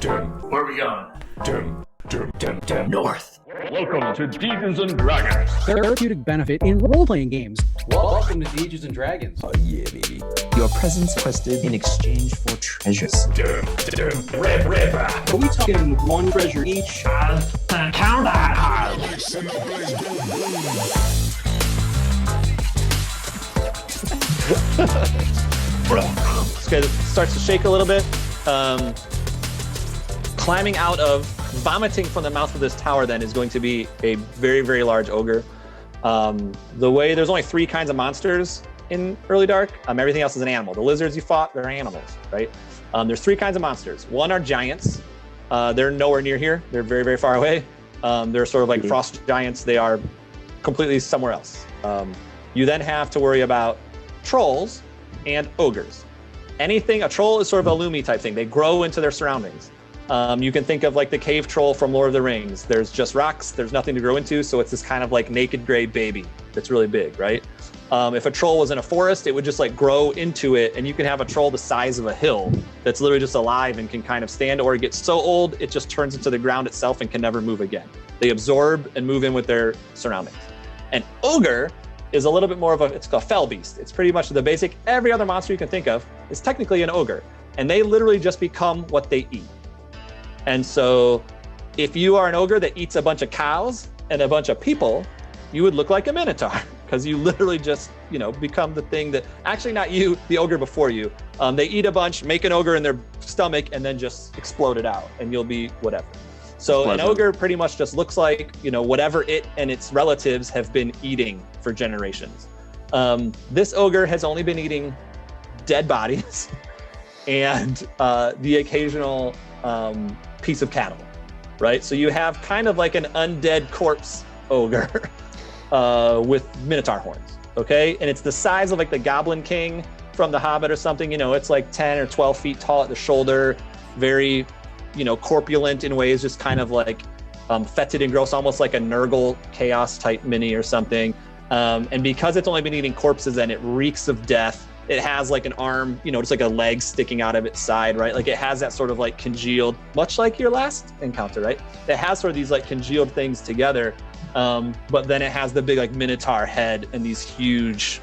Where are we going? North. Welcome to Dungeons and Dragons. Therapeutic benefit in role-playing games. Welcome to Dungeons and Dragons. Oh yeah, baby. Your presence quested in exchange for treasures. Ripper. Are we talking one treasure each? Count that. It starts to shake a little bit. Climbing out of, vomiting from the mouth of this tower then is going to be a very, very large ogre. There's only 3 kinds of monsters in Early Dark. Everything else is an animal. The lizards you fought, they're animals, right? There's 3 kinds of monsters. One are giants. They're nowhere near here. They're very, very far away. They're sort of like frost giants. They are completely somewhere else. You then have to worry about trolls and ogres. A troll is sort of a Lumi type thing. They grow into their surroundings. You can think of like the cave troll from Lord of the Rings. There's just rocks, there's nothing to grow into, so it's this kind of like naked gray baby that's really big, right? If a troll was in a forest, it would just like grow into it, and you can have a troll the size of a hill that's literally just alive and can kind of stand, or it gets so old, it just turns into the ground itself and can never move again. They absorb and move in with their surroundings. An ogre is a little bit more of it's a fell beast. It's pretty much the basic, every other monster you can think of is technically an ogre, and they literally just become what they eat. And so if you are an ogre that eats a bunch of cows and a bunch of people, you would look like a minotaur because you literally just, become the thing that, actually not you, the ogre before you. They eat a bunch, make an ogre in their stomach, and then just explode it out, and you'll be whatever. So an ogre pretty much just looks like, whatever it and its relatives have been eating for generations. This ogre has only been eating dead bodies and the occasional piece of cattle, right? So you have kind of like an undead corpse ogre with minotaur horns, okay? And it's the size of like the Goblin King from The Hobbit or something. It's like 10 or 12 feet tall at the shoulder, very corpulent in ways, just kind of like fetid and gross, almost like a Nurgle Chaos type mini or something. And because it's only been eating corpses and it reeks of death, it has like an arm, just like a leg sticking out of its side, right? Like it has that sort of like congealed, much like your last encounter, right? It has sort of these like congealed things together, but then it has the big like minotaur head and these huge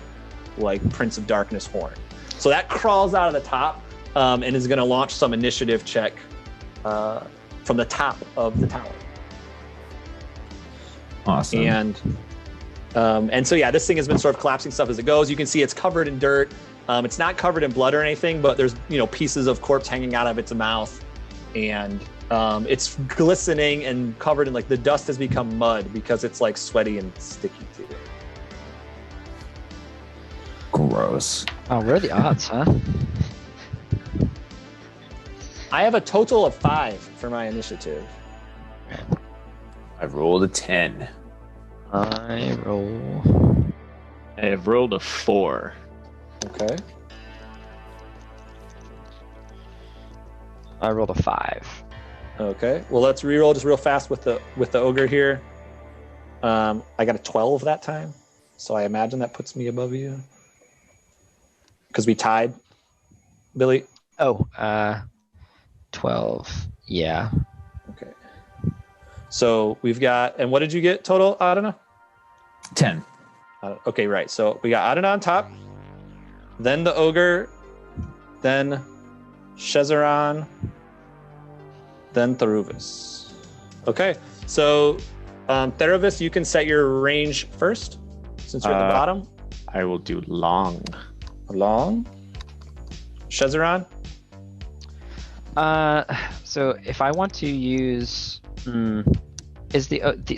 like Prince of Darkness horn. So that crawls out of the top and is going to launch some initiative check from the top of the tower. Awesome. And so, yeah, this thing has been sort of collapsing stuff as it goes. You can see it's covered in dirt. It's not covered in blood or anything, but there's, pieces of corpse hanging out of its mouth. And it's glistening and covered in, like, the dust has become mud because it's, like, sweaty and sticky, too. Gross. Oh, where are the odds, huh? I have a total of 5 for my initiative. I've rolled a 10. I have rolled a 4. Okay. I rolled a 5. Okay. Well, let's reroll just real fast with the ogre here. I got a 12 that time, so I imagine that puts me above you because we tied, Billy. Oh, 12. Yeah. Okay. So we've got, and what did you get total, Adana? 10. Okay, right. So we got Adana on top, then the ogre, then Shezaran, then Theruvis. Okay, so Theruvis, you can set your range first, since you're at the bottom. I will do long. Long. Shezaran? So if I want to use,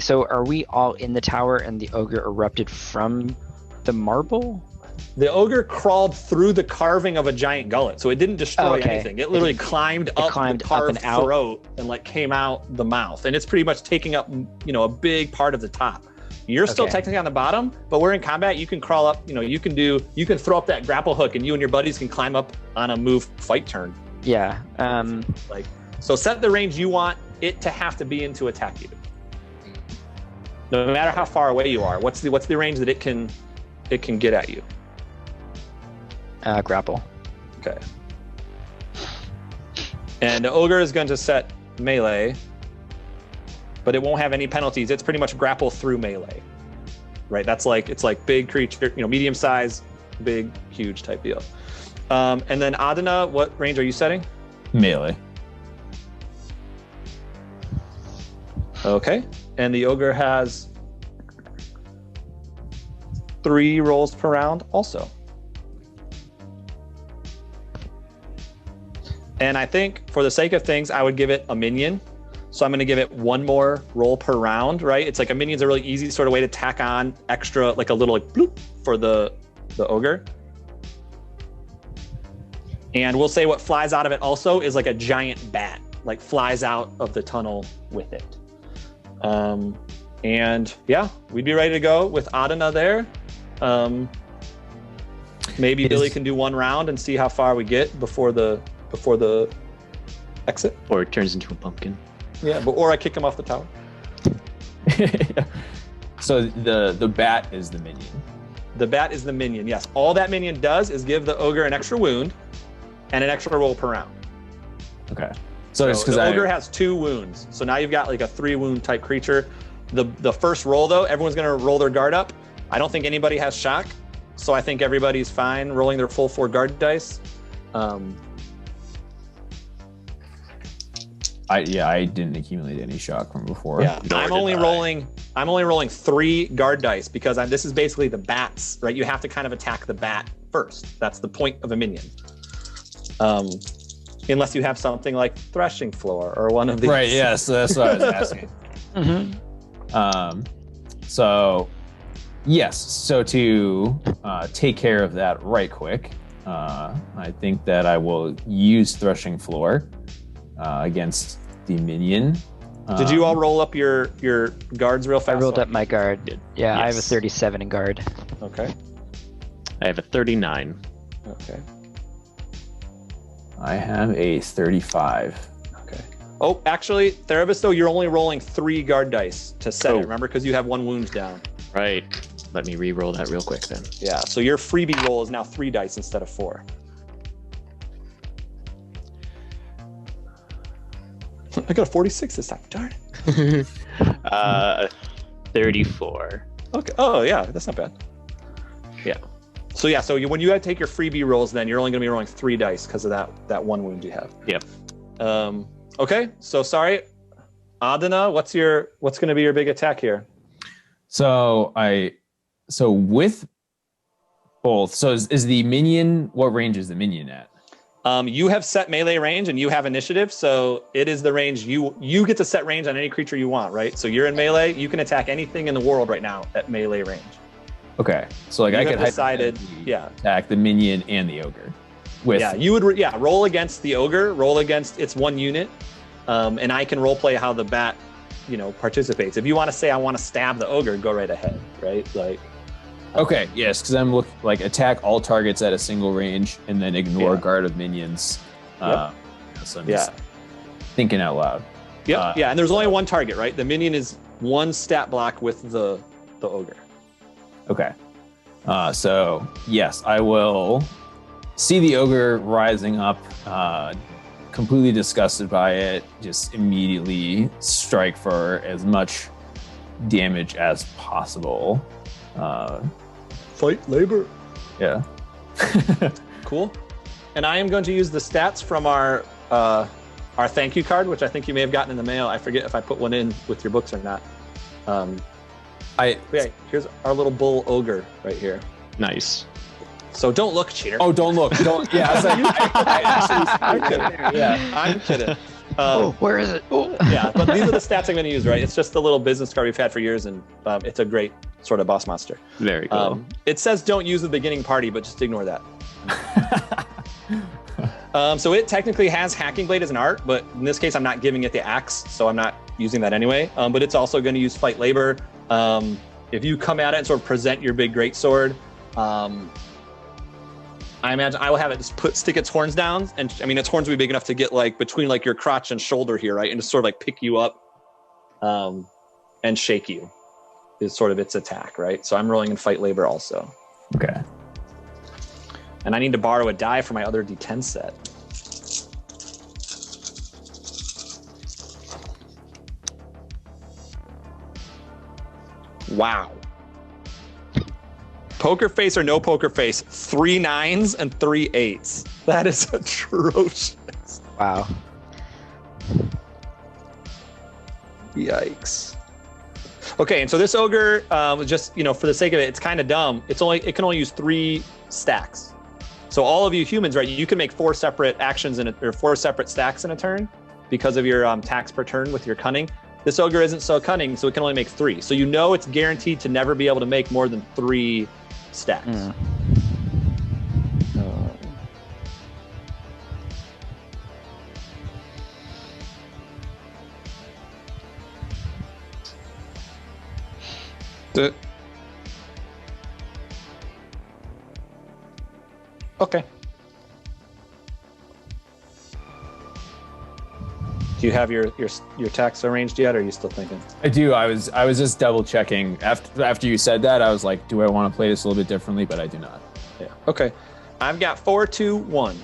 so are we all in the tower and the ogre erupted from the marble? The ogre crawled through the carving of a giant gullet, so it didn't destroy anything. It literally climbed up the carved throat and like came out the mouth, and it's pretty much taking up, a big part of the top. You're still technically on the bottom, but we're in combat. You can crawl up. You can throw up that grapple hook, and you and your buddies can climb up on a move fight turn. Yeah. So set the range you want it to have to be in to attack you. No matter how far away you are, what's the range that it can get at you? Grapple. Okay. And the ogre is going to set melee, but it won't have any penalties. It's pretty much grapple through melee, right? That's like, it's like big creature, medium size, big, huge type deal. And then Adana, what range are you setting? Melee. Okay. And the ogre has 3 rolls per round also. And I think for the sake of things, I would give it a minion. So I'm going to give it 1 more roll per round, right? It's like a minion's a really easy sort of way to tack on extra, like a little like bloop for the ogre. And we'll say what flies out of it also is like a giant bat, like flies out of the tunnel with it. And yeah, we'd be ready to go with Adana there. Maybe Billy can do 1 round and see how far we get before the exit. Or it turns into a pumpkin. Yeah, or I kick him off the tower. So the bat is the minion. The bat is the minion, yes. All that minion does is give the ogre an extra wound and an extra roll per round. Okay. So it's because the ogre has 2 wounds. So now you've got like a 3 wound type creature. The first roll though, everyone's gonna roll their guard up. I don't think anybody has shock. So I think everybody's fine rolling their full 4 guard dice. I didn't accumulate any shock from before. Yeah, I'm only rolling 3 guard dice because this is basically the bats, right? You have to kind of attack the bat first. That's the point of a minion. Unless you have something like Threshing Floor or one of these. Right, yes, that's what I was asking. So, yes, so to take care of that right quick, I think that I will use Threshing Floor against the minion. Did you all roll up your guards real fast? I rolled up my guard. Yeah, Yes. I have a 37 in guard. Okay. I have a 39. Okay. I have a 35. Okay. Oh, actually, Therabus, though, you're only rolling 3 guard dice to set it, remember? Because you have 1 wound down. Right. Let me re-roll that real quick then. Yeah, so your freebie roll is now 3 dice instead of 4. I got a 46 this time. Darn it. 34. Okay. Oh, yeah, that's not bad. Yeah. So yeah, when you take your freebie rolls, then you're only going to be rolling 3 dice because of that 1 wound you have. Yep. Okay. So sorry, Adana, what's going to be your big attack here? So with both. So is the minion? What range is the minion at? You have set melee range and you have initiative, so it is the range you get to set range on any creature you want, right? So you're in melee, you can attack anything in the world right now at melee range. Okay, so like You I have could decided, attack the minion and the ogre. You would roll against the ogre, roll against its 1 unit, and I can role play how the bat, participates. If you want to say I want to stab the ogre, go right ahead, right? Like. Okay, yes, because I'm like attack all targets at a single range and then ignore guard of minions. So I'm just thinking out loud. Yep. And there's only 1 target, right? The minion is 1 stat block with the ogre. Okay. So yes, I will see the ogre rising up, completely disgusted by it, just immediately strike for as much damage as possible. Fight labor. Yeah. Cool. And I am going to use the stats from our thank you card, which I think you may have gotten in the mail. I forget if I put one in with your books or not. Here's our little bull ogre right here. Nice. So don't look, cheater. Oh, don't look. Don't. Yeah. I was like, I'm kidding. Yeah, I'm kidding. Where is it? Oh. Yeah, but these are the stats I'm going to use, right? It's just the little business card we've had for years, and it's a great sort of boss monster. Very cool. It says don't use the beginning party, but just ignore that. So it technically has Hacking Blade as an art, but in this case, I'm not giving it the axe, so I'm not using that anyway. But it's also going to use Fight Labor. If you come at it and sort of present your big greatsword, I imagine I will have it just stick its horns down, and I mean its horns will be big enough to get like between like your crotch and shoulder here, right, and just sort of like pick you up, and shake you. Is sort of its attack, right? So I'm rolling in Fight Labor also. Okay. And I need to borrow a die for my other D10 set. Wow. Poker face or no poker face, 3 9s and 3 8s. That is atrocious. Wow. Yikes. Okay, and so this ogre, just for the sake of it, it's kind of dumb. It can only use 3 stacks. So all of you humans, right? You can make 4 separate actions or 4 separate stacks in a turn because of your tax per turn with your cunning. This ogre isn't so cunning, so it can only make 3. So it's guaranteed to never be able to make more than 3 stacks. Okay. Do you have your tax arranged yet, or are you still thinking? I do. I was just double checking after you said that. I was like, do I want to play this a little bit differently? But I do not. Yeah. Okay. I've got 4 2 1.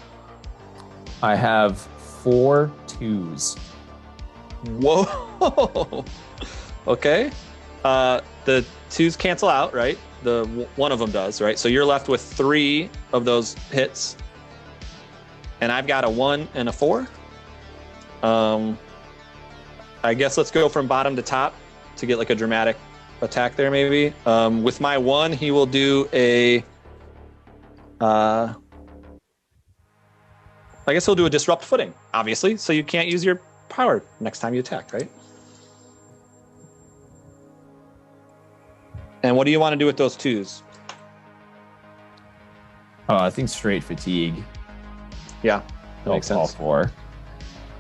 I have 4 2s. Whoa. Okay. The 2s cancel out, right? One of them does, right? So you're left with 3 of those hits, and I've got a 1 and a 4. I guess let's go from bottom to top to get like a dramatic attack there, maybe. With my 1, he will do a. I guess he'll do a disrupt footing, obviously. So you can't use your power next time you attack, right? And what do you want to do with those 2s? Oh, I think straight fatigue. Yeah, that makes sense. All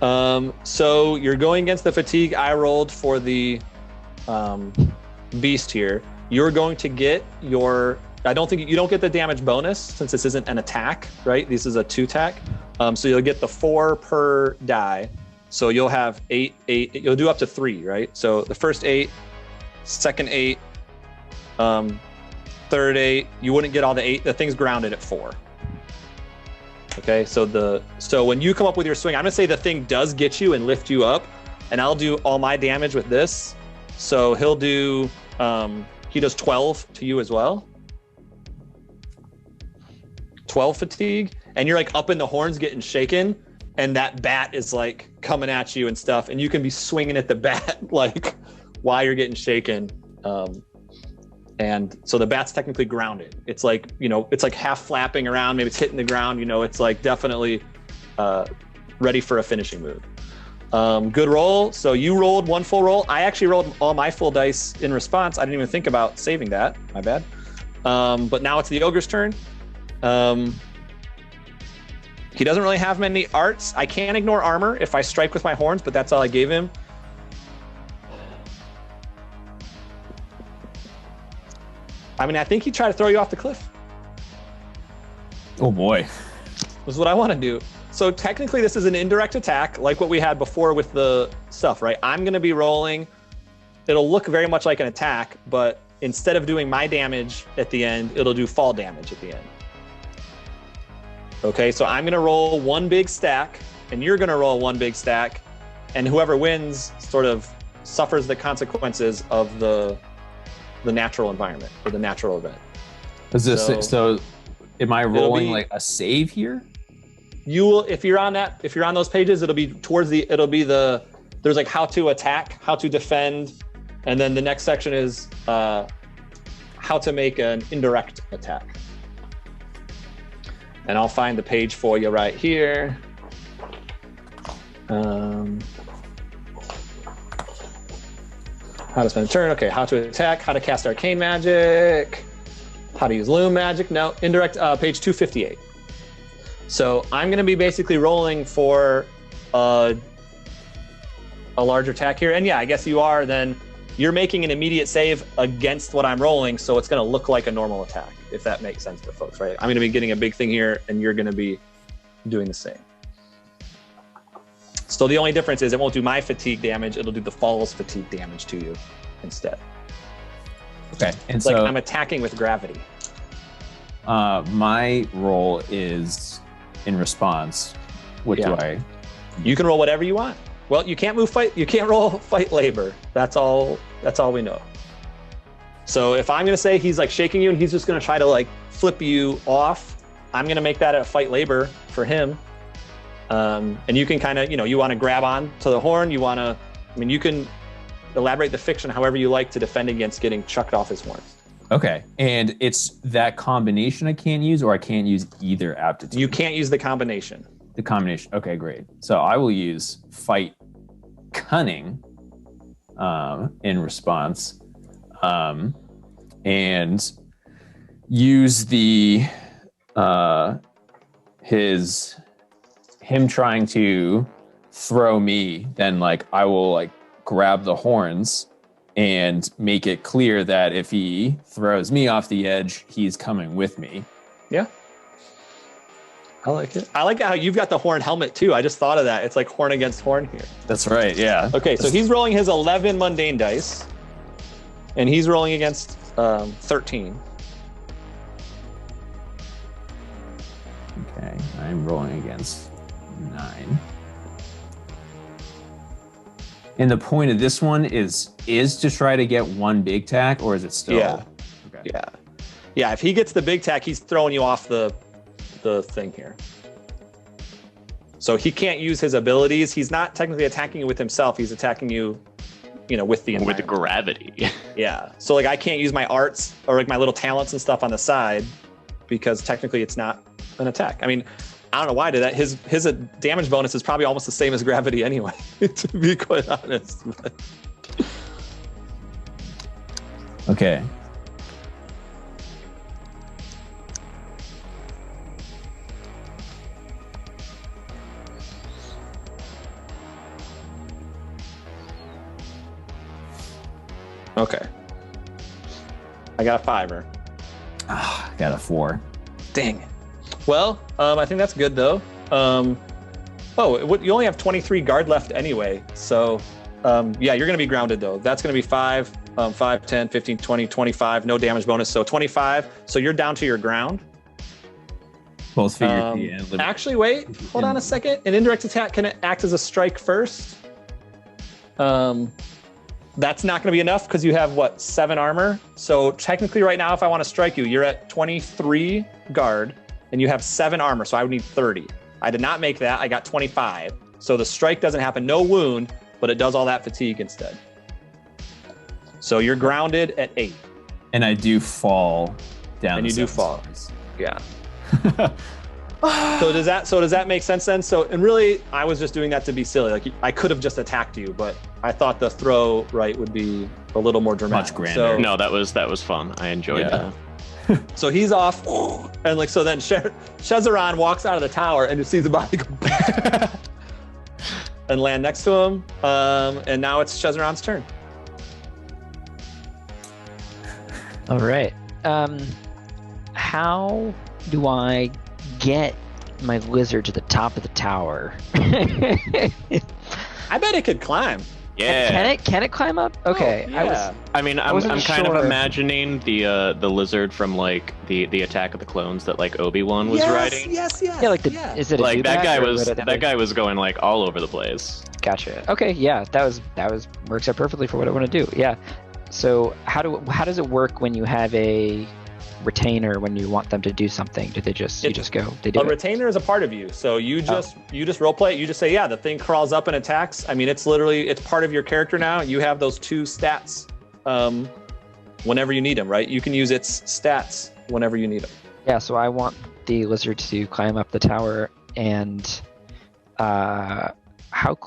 4. So you're going against the fatigue I rolled for the beast here. You're going to get your. I don't think you don't get the damage bonus since this isn't an attack, right? This is a 2 tack. So you'll get the 4 per die. So you'll have 8. You'll do up to 3, right? So the first 8, second 8, third 8. You wouldn't get all the 8. The thing's grounded at 4. Okay, so when you come up with your swing, I'm gonna say the thing does get you and lift you up, and I'll do all my damage with this. So he'll do he does 12 to you as well. 12 fatigue, and you're like up in the horns getting shaken, and that bat is like coming at you and stuff, and you can be swinging at the bat like while you're getting shaken. And so the bat's technically grounded. It's like, it's like half flapping around, maybe it's hitting the ground, it's like definitely ready for a finishing move. Good roll. So you rolled 1 full roll. I actually rolled all my full dice in response. I didn't even think about saving that. My bad. But now it's the ogre's turn. He doesn't really have many arts. I can ignore armor if I strike with my horns, but that's all I gave him. I mean, I think he'd try to throw you off the cliff. Oh boy. This is what I want to do. So technically this is an indirect attack, like what we had before with the stuff, right? I'm going to be rolling. It'll look very much like an attack, but instead of doing my damage at the end, it'll do fall damage at the end. Okay, so I'm going to roll 1 big stack, and you're going to roll 1 big stack, and whoever wins sort of suffers the consequences of the natural environment or the natural event. Is this so am I rolling like a save here? You will, if you're on those pages, it'll be there's like how to attack, how to defend, and then the next section is how to make an indirect attack. And I'll find the page for you right here. How to spend a turn. Okay, how to attack, how to cast arcane magic, how to use loom magic. No, indirect, page 258. So I'm going to be basically rolling for a larger attack here. And yeah, I guess you are then. You're making an immediate save against what I'm rolling, so it's going to look like a normal attack, if that makes sense to folks, right? I'm going to be getting a big thing here, and you're going to be doing the same. So the only difference is it won't do my fatigue damage, it'll do the fall's fatigue damage to you instead. Okay, and it's so like I'm attacking with gravity. My roll is in response. What do I? You can roll whatever you want. Well, you can't move fight. You can't roll fight labor. That's all we know. So if I'm gonna say he's like shaking you and he's just gonna try to like flip you off, I'm gonna make that a fight labor for him. And you can kind of, you want to grab on to the horn. You can elaborate the fiction however you like to defend against getting chucked off his horn. Okay, and it's that combination I can't use, or I can't use either aptitude? You can't use the combination. The combination, okay, great. So I will use fight cunning in response, and use the him trying to throw me, then like I will like grab the horns and make it clear that if he throws me off the edge, he's coming with me. Yeah. I like it. I like how you've got the horn helmet too. I just thought of that. It's like horn against horn here. That's right, yeah. Okay, so he's rolling his 11 mundane dice, and he's rolling against 13. Okay, I'm rolling against 9. And the point of this one is to try to get one big tack, or is it still? Yeah. Okay. Yeah. If he gets the big tack, he's throwing you off the thing here. So he can't use his abilities. He's not technically attacking you with himself. He's attacking you, with the With gravity. Yeah. So like I can't use my arts or like my little talents and stuff on the side because technically it's not an attack. I mean, I don't know why I did that. His damage bonus is probably almost the same as gravity anyway, to be quite honest. Okay. Okay. I got a 5-er. I got a 4. Dang it. Well, I think that's good though. You only have 23 guard left anyway. So, yeah, you're going to be grounded though. That's going to be 5, 5, 10, 15, 20, 25, no damage bonus. So 25. So you're down to your ground. Both figure and Actually, wait, hold on a second. An indirect attack can act as a strike first. That's not going to be enough because you have 7 armor. So technically right now, if I want to strike you, you're at 23 guard and you have 7 armor. So I would need 30. I did not make that. I got 25. So the strike doesn't happen. No wound, but it does all that fatigue instead. So you're grounded at 8. And I do fall down. And you do fall. Stairs. Yeah. So does that make sense then? So, and really, I was just doing that to be silly. Like I could have just attacked you, but I thought the throw would be a little more dramatic. Much grander. So, No, that was fun. I enjoyed that. so he's off, and so then Shezaran walks out of the tower and just sees the body go and land next to him. And now it's Shezaran's turn. All right. How do I get my lizard to the top of the tower? I bet it could climb. Yeah. Can it climb up? Okay. Yeah. I'm wasn't kind of sure. imagining the lizard from like the Attack of the Clones that like Obi-Wan was riding. Yes. Yeah, like is it a Like that dewback guy or was would it- that guy was going like all over the place. Gotcha. Okay, yeah, that was works out perfectly for what I want to do. Yeah. So how does it work when you have a retainer when you want them to do something? Do they just you just go? They do A it? retainer is a part of you, so you just role play it. You just say, yeah, the thing crawls up and attacks. I mean, it's part of your character now. You have those 2 stats whenever you need them, right? You can use its stats whenever you need them. Yeah. So I want the lizard to climb up the tower, and how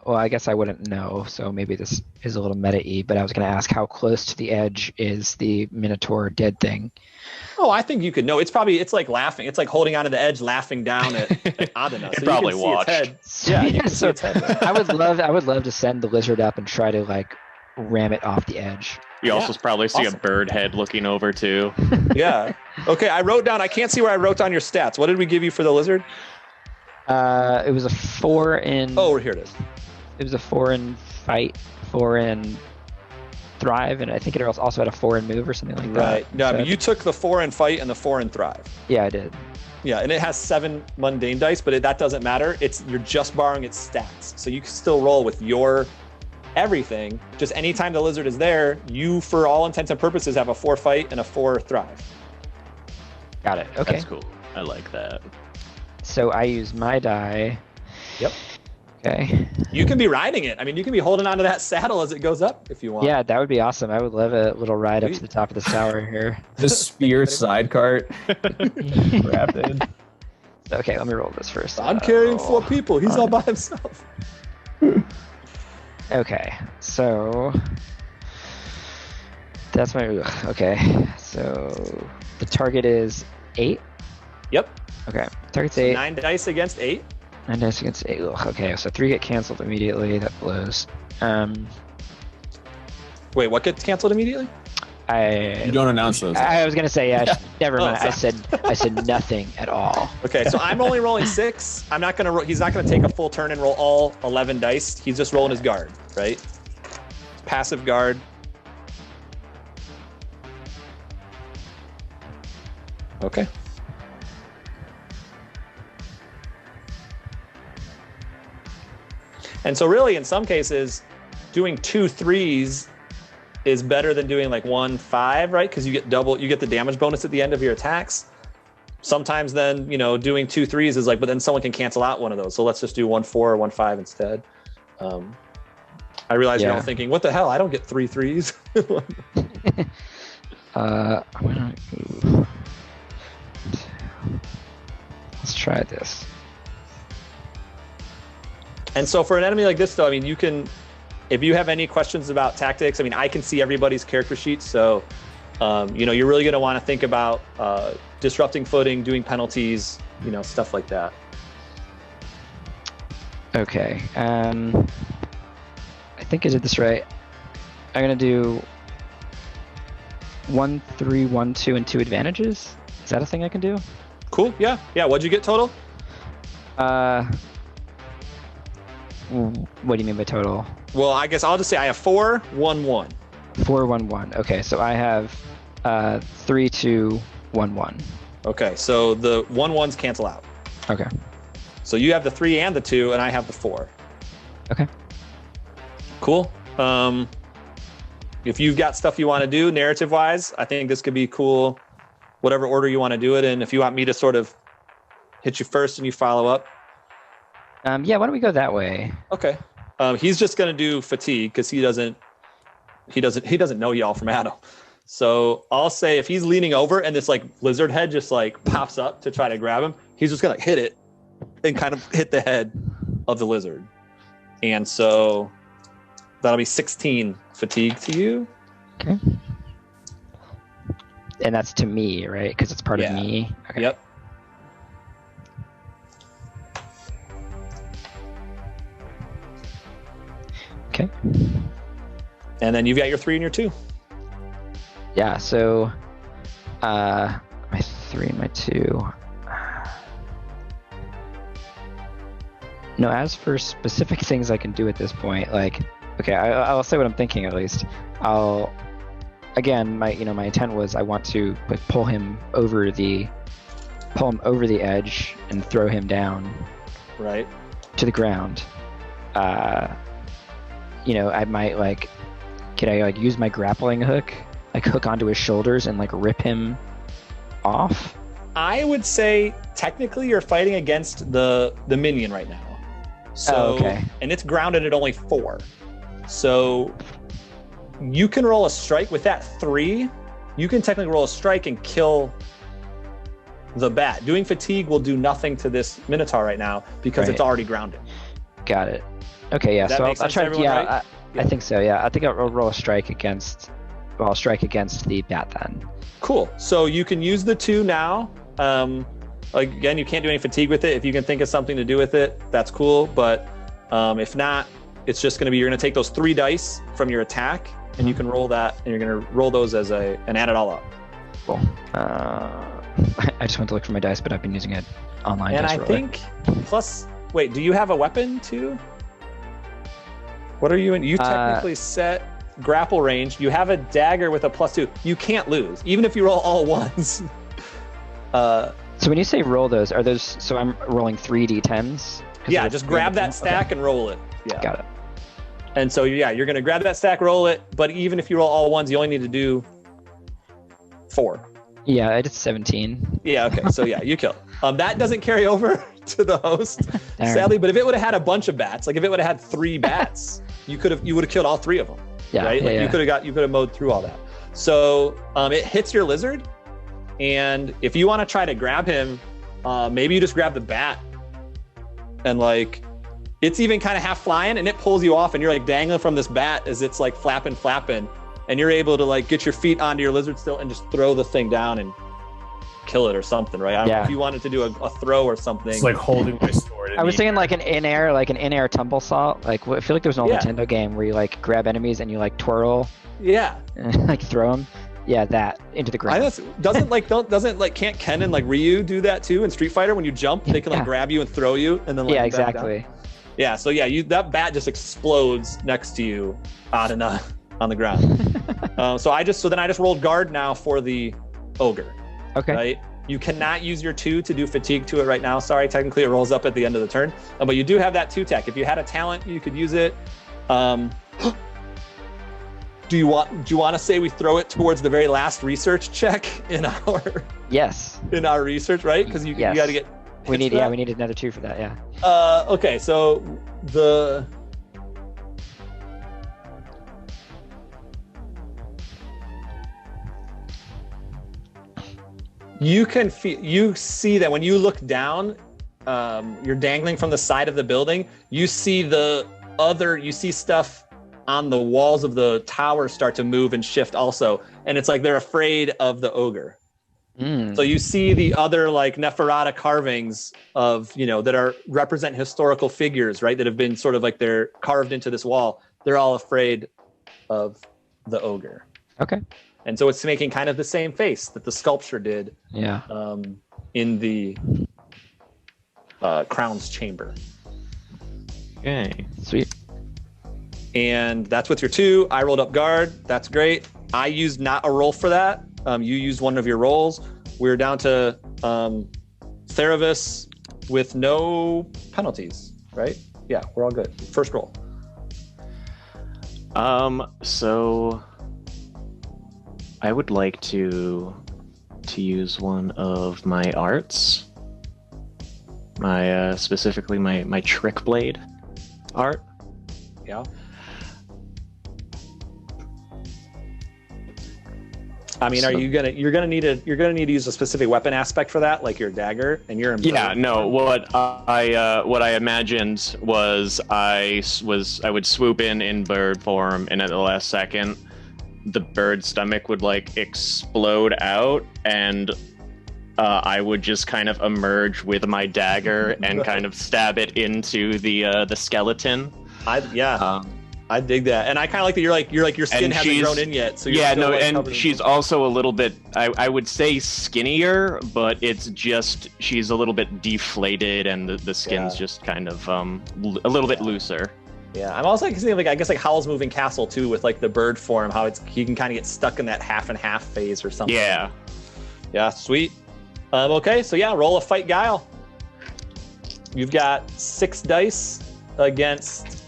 well, I guess I wouldn't know, so maybe this is a little meta-y, but I was going to ask how close to the edge is the Minotaur dead thing? Oh, I think you could know. It's like laughing. It's like holding onto the edge, laughing down at Adana. It probably you can see its watched. head. Yeah, you can see so its head. I would love to send the lizard up and try to like ram it off the edge. You also probably see Awesome. a bird head looking over too. Yeah. Okay, I wrote down. I can't see where I wrote down your stats. What did we give you for the lizard? It was a 4 in. Oh, here it is. It was a 4 in fight, 4 in thrive, and I think it also had a 4 in move or something like that. Right. No, So- but you took the 4 in fight and the 4 in thrive. Yeah, I did. Yeah, and it has 7 mundane dice, but that doesn't matter. You're just borrowing its stats, so you can still roll with your everything. Just anytime the lizard is there, you, for all intents and purposes, have a 4 fight and a 4 thrive. Got it. Okay. That's cool. I like that. So I use my die. Yep. Okay. You can be riding it. I mean, you can be holding onto that saddle as it goes up if you want. Yeah, that would be awesome. I would love a little ride up to the top of this tower here. The spear side cart. Wrapped in. Okay, let me roll this first. I'm carrying 4 people. He's all by himself. Okay, so that's my. Okay, so the target is 8. Yep. Okay, target's 8. 9 dice against 8. 9 dice against 8. Ugh, okay, so 3 get canceled immediately. That blows. Wait, what gets canceled immediately? You don't announce those. I was gonna say yeah. Never mind. sorry. I said nothing at all. Okay, so I'm only rolling 6. I'm not gonna. He's not gonna take a full turn and roll all 11 dice. He's just rolling his guard, right? Passive guard. Okay. And so really, in some cases, doing 2 3s is better than doing like 1 5, right? Because you get the damage bonus at the end of your attacks. Sometimes then, doing 2 3s is like, but then someone can cancel out one of those. So let's just do 1 4 or 1 5 instead. I realize you're all thinking, what the hell? I don't get 3 3s. Let's try this. And so for an enemy like this, though, I mean, you can, if you have any questions about tactics, I mean, I can see everybody's character sheet. So, you're really going to want to think about disrupting footing, doing penalties, stuff like that. Okay. I think I did this right. I'm gonna do 1 3 1 2 and 2 advantages. Is that a thing I can do? Cool. Yeah. What'd you get total? What do you mean by total? Well, I guess I'll just say I have 4 1 1. 4 1 1. Okay, so I have 3 2 1 1. Okay, so the 1 1s cancel out. Okay. So you have the 3 and the 2, and I have the 4. Okay. Cool. If you've got stuff you want to do narrative-wise, I think this could be cool. Whatever order you want to do it in. If you want me to sort of hit you first and you follow up. Yeah, why don't we go that way? Okay. He's just gonna do fatigue because he doesn't know y'all from Adam. So I'll say if he's leaning over and this like lizard head just like pops up to try to grab him, he's just gonna hit it and kind of hit the head of the lizard. And so that'll be 16 fatigue to you. Okay. And that's to me, right? Because it's part of me. Okay. Yep. Okay. And then you've got your 3 and your 2. Yeah, so my 3 and my 2. No, as for specific things I can do at this point, like, okay, I'll say what I'm thinking at least. Again, my intent was I want to pull him over the edge and throw him down, right, to the ground. I might can I use my grappling hook, hook onto his shoulders and rip him off? I would say technically you're fighting against the minion right now. So, okay. And it's grounded at only 4. So you can roll a strike with that 3. You can technically roll a strike and kill the bat. Doing fatigue will do nothing to this Minotaur right now because it's already grounded. Got it. Okay, yeah. So I'll try. Right? I think so. Yeah, I think I'll roll a strike against. Well, I'll strike against the bat then. Cool. So you can use the 2 now. Again, you can't do any fatigue with it. If you can think of something to do with it, that's cool. But if not, it's just going to be, you're going to take those 3 dice from your attack and you can roll that, and you're going to roll those as and add it all up. Cool. I just went to look for my dice, but I've been using it online. And dice I roller. think plus, wait, do you have a weapon too? What are you in? You technically set grapple range. You have a dagger with a +2. You can't lose, even if you roll all 1s. So when you say roll those, are those? So I'm rolling 3d10s. Yeah, just grab that stack and roll it. Yeah. Got it. And so yeah, you're gonna grab that stack, roll it, but even if you roll all ones, you only need to do 4. Yeah, I did 17. Yeah, okay. So yeah, you kill. That doesn't carry over to the host, Darn. sadly. But if it would have had a bunch of bats, like if it would have had 3 bats, you would have killed all 3 of them. Yeah, right? Like yeah. you could have mowed through all that. So it hits your lizard, and if you want to try to grab him, maybe you just grab the bat, and like it's even kind of half flying, and it pulls you off, and you're like dangling from this bat as it's like flapping, and you're able to like get your feet onto your lizard still and just throw the thing down and kill it or something, right? I don't know if you wanted to do a throw or something. It's like holding my sword. I was thinking like an in-air tumble saw. Like I feel like there was an old Nintendo game where you like grab enemies and you like twirl. Yeah. And like throw them. Yeah, that into the ground. Can't Ken and like Ryu do that too in Street Fighter? When you jump, they can like grab you and throw you, and then like yeah, back down. exactly. Yeah, so yeah, that bat just explodes next to you on the ground. So then I just rolled guard now for the ogre. Okay. Right? You cannot use your 2 to do fatigue to it right now. Sorry, technically it rolls up at the end of the turn. But you do have that 2 tech. If you had a talent, you could use it. Do you want to say we throw it towards the very last research check in our research, right? Because you got to get. We need another 2 for that. Yeah. Okay, so the. You see that when you look down, you're dangling from the side of the building. You see stuff on the walls of the tower start to move and shift also, and it's like they're afraid of the ogre. So you see the other like Neferata carvings of that represent historical figures, right? That have been sort of like they're carved into this wall. They're all afraid of the ogre. Okay. And so it's making kind of the same face that the sculpture did. Yeah. In the crown's chamber. Okay. Sweet. And that's with your 2. I rolled up guard. That's great. I used not a roll for that. You used one of your rolls. We're down to Theravis with no penalties, right? Yeah, we're all good. First roll. So I would like to use one of my arts. Specifically my trick blade art. Yeah. I mean, you're gonna need to use a specific weapon aspect for that, like your dagger, and you're in. Yeah, no. What I imagined was I would swoop in bird form, and at the last second, the bird's stomach would like explode out, and I would just kind of emerge with my dagger and kind of stab it into the skeleton. I dig that, and I kind of like that. You're like your skin hasn't grown in yet. So you're she's also a little bit. I would say skinnier, but it's just she's a little bit deflated, and the skin's just kind of a little bit looser. Yeah, I'm also seeing I guess Howl's Moving Castle too, with like the bird form, how he can kind of get stuck in that half and half phase or something. Yeah, sweet. Okay, so yeah, roll a fight guile. You've got 6 dice against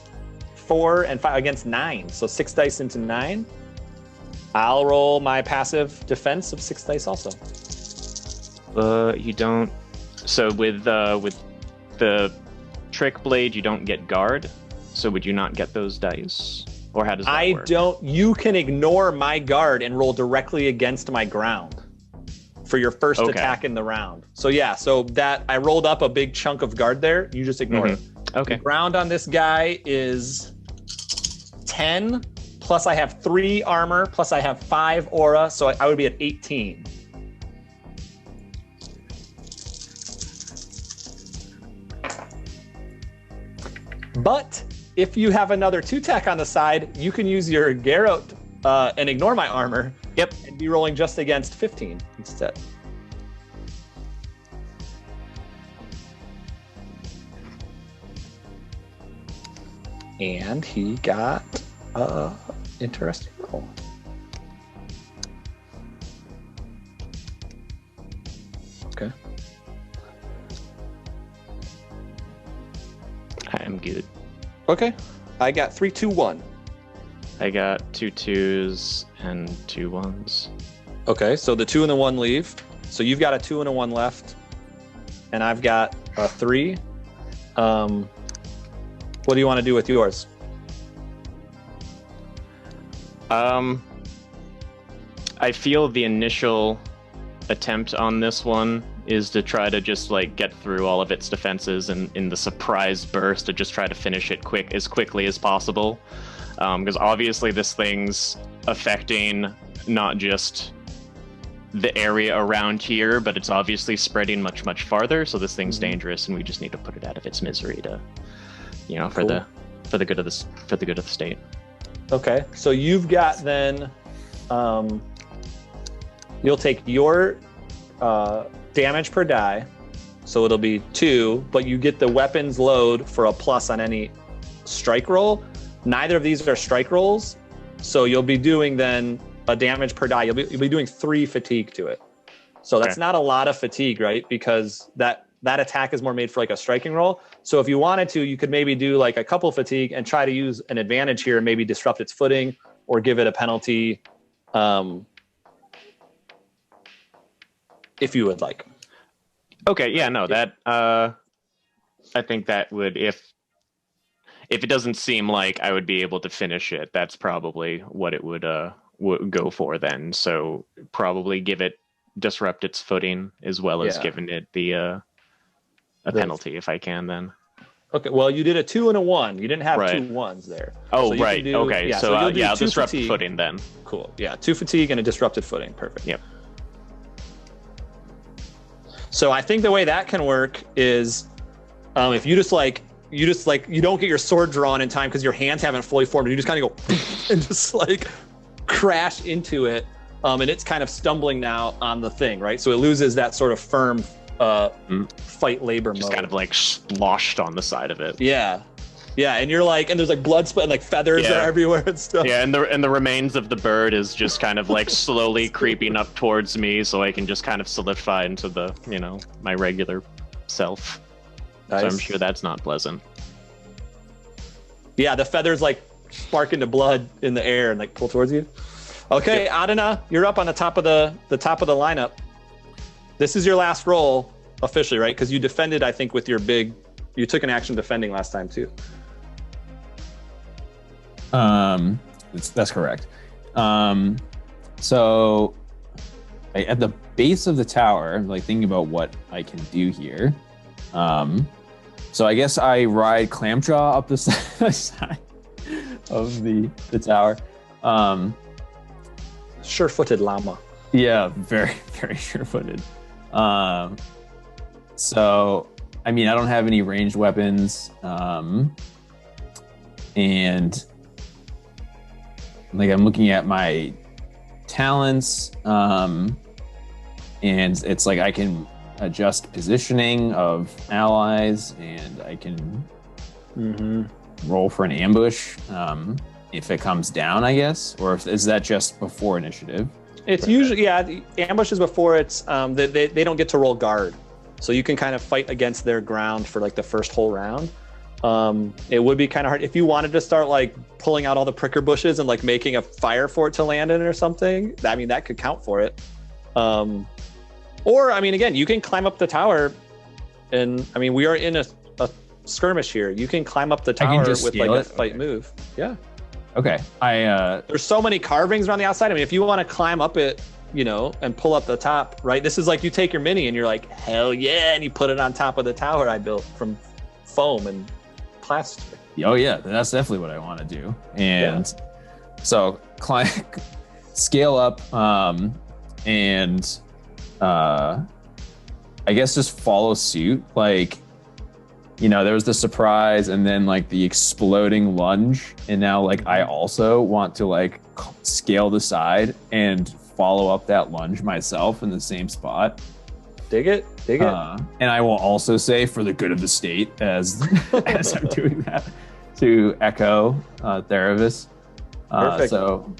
4 and 5 against 9, so 6 dice into 9. I'll roll my passive defense of 6 dice also. You don't. So with the trick blade, you don't get guard. So would you not get those dice, or how does that work? You can ignore my guard and roll directly against my ground for your first attack in the round. So yeah, so that I rolled up a big chunk of guard there. You just ignore it. Okay. The ground on this guy is 10, plus I have 3 armor, plus I have 5 aura, so I would be at 18. But if you have another 2 tech on the side, you can use your Garrote and ignore my armor. Yep. And be rolling just against 15 instead. And he got interesting roll. Okay. I am good. Okay. I got 3, 2, 1. I got 2 2s and 2 1s. Okay, so the 2 and the 1 leave. So you've got a 2 and a 1 left, and I've got a 3. What do you want to do with yours? I feel the initial attempt on this one is to try to just like get through all of its defenses and in the surprise burst to just try to finish it as quickly as possible. Because obviously this thing's affecting not just the area around here, but it's obviously spreading much, much farther. So this thing's dangerous, and we just need to put it out of its misery to, for the good of the state. Okay, so you've got then, you'll take your damage per die, so it'll be 2, but you get the weapons load for a plus on any strike roll. Neither of these are strike rolls, so you'll be doing then a damage per die. You'll be doing 3 fatigue to it. So that's not a lot of fatigue, right? Because that attack is more made for like a striking roll. So if you wanted to, you could maybe do like a couple fatigue and try to use an advantage here and maybe disrupt its footing or give it a penalty, if you would like. Okay, yeah, no, that I think that would, if it doesn't seem like I would be able to finish it, that's probably what it would go for then. So probably disrupt its footing as well as giving it a penalty if I can then. Okay, well, you did a 2 and a 1. You didn't have 2 1s there. Oh, so right. Okay, so I'll disrupt fatigue. footing then. Cool. Yeah, 2 fatigue and a disrupted footing. Perfect. Yep. So I think the way that can work is if you you don't get your sword drawn in time because your hands haven't fully formed, you just kind of go and just like crash into it, and it's kind of stumbling now on the thing, right? So it loses that sort of firm fight labor just mode. kind of like sloshed on the side of it. Yeah, and you're like, and there's like blood split and like feathers are everywhere and stuff. Yeah, and the remains of the bird is just kind of like slowly creeping up towards me, so I can just kind of solidify into the my regular self. Nice. So I'm sure that's not pleasant. Yeah, the feathers like spark into blood in the air and like pull towards you. Okay, Adana, you're up on the top of the lineup. This is your last roll officially, right? Because you defended, I think, with your you took an action defending last time too. That's correct. So at the base of the tower, I'm like thinking about what I can do here. So I guess I ride Clamjaw up the side of the tower. Sure-footed llama. Yeah, very, very sure-footed. So, I mean, I don't have any ranged weapons. And like I'm looking at my talents, and it's like I can adjust positioning of allies, and I can roll for an ambush if it comes down, I guess, or is that just before initiative? It's usually the ambush is before it's they don't get to roll guard, so you can kind of fight against their ground for like the first whole round. It would be kind of hard if you wanted to start like pulling out all the pricker bushes and like making a fire fort to land in or something. I mean, that could count for it. Or, I mean, again, you can climb up the tower, and I mean, we are in a skirmish here. You can climb up the tower with like a fight move. Yeah. Okay. There's so many carvings around the outside. I mean, if you want to climb up it, and pull up the top, right? This is like you take your mini and you're like, hell yeah, and you put it on top of the tower I built from foam and plastic. Oh yeah, that's definitely what I want to do. And so scale up, and I guess just follow suit. Like, there was the surprise and then like the exploding lunge, and now like I also want to like scale the side and follow up that lunge myself in the same spot. Dig it. And I will also say, for the good of the state, as I'm doing that, to echo Theravis. Perfect. So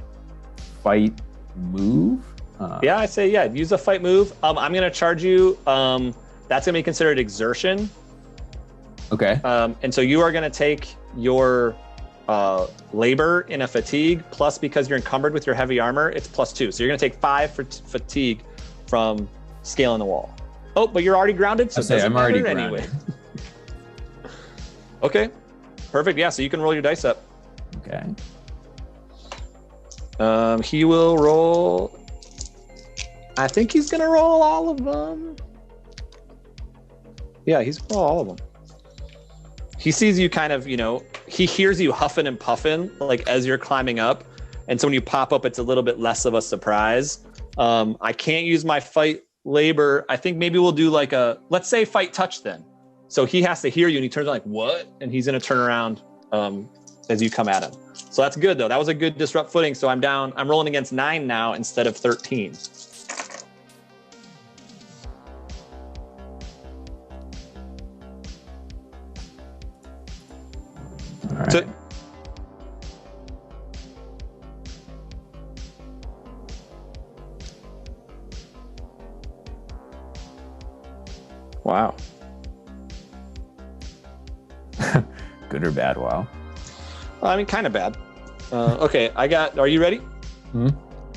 fight move. I say use a fight move. I'm gonna charge you. That's gonna be considered exertion. Okay. And so you are gonna take your labor in a fatigue, plus because you're encumbered with your heavy armor, it's +2. So you're going to take 5 for fatigue from scaling the wall. Oh, but you're already grounded, so it doesn't I'm already matter grounded. anyway. Okay, perfect. Yeah, so you can roll your dice up. Okay. He will roll. I think he's going to roll all of them. Yeah, he's going to roll all of them. He sees you kind of, he hears you huffing and puffing like as you're climbing up. And so when you pop up, it's a little bit less of a surprise. I can't use my fight labor. I think maybe we'll do like let's say fight touch then. So he has to hear you and he turns like, what? And he's going to turn around as you come at him. So that's good though. That was a good disrupt footing. So I'm rolling against 9 now instead of 13. All right. So, wow. Good or bad? Wow. I mean, kind of bad. Okay, are you ready? Hmm?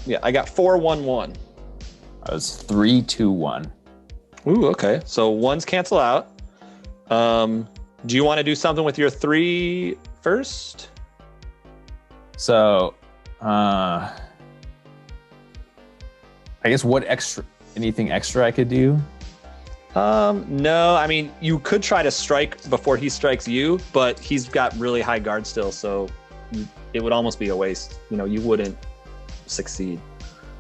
Yeah, I got 4-1-1. I was 3-2-1. Ooh, okay. So ones cancel out. Do you want to do something with your 3 first? So, I guess anything extra I could do? No, I mean, you could try to strike before he strikes you, but he's got really high guard still, so it would almost be a waste. You wouldn't succeed.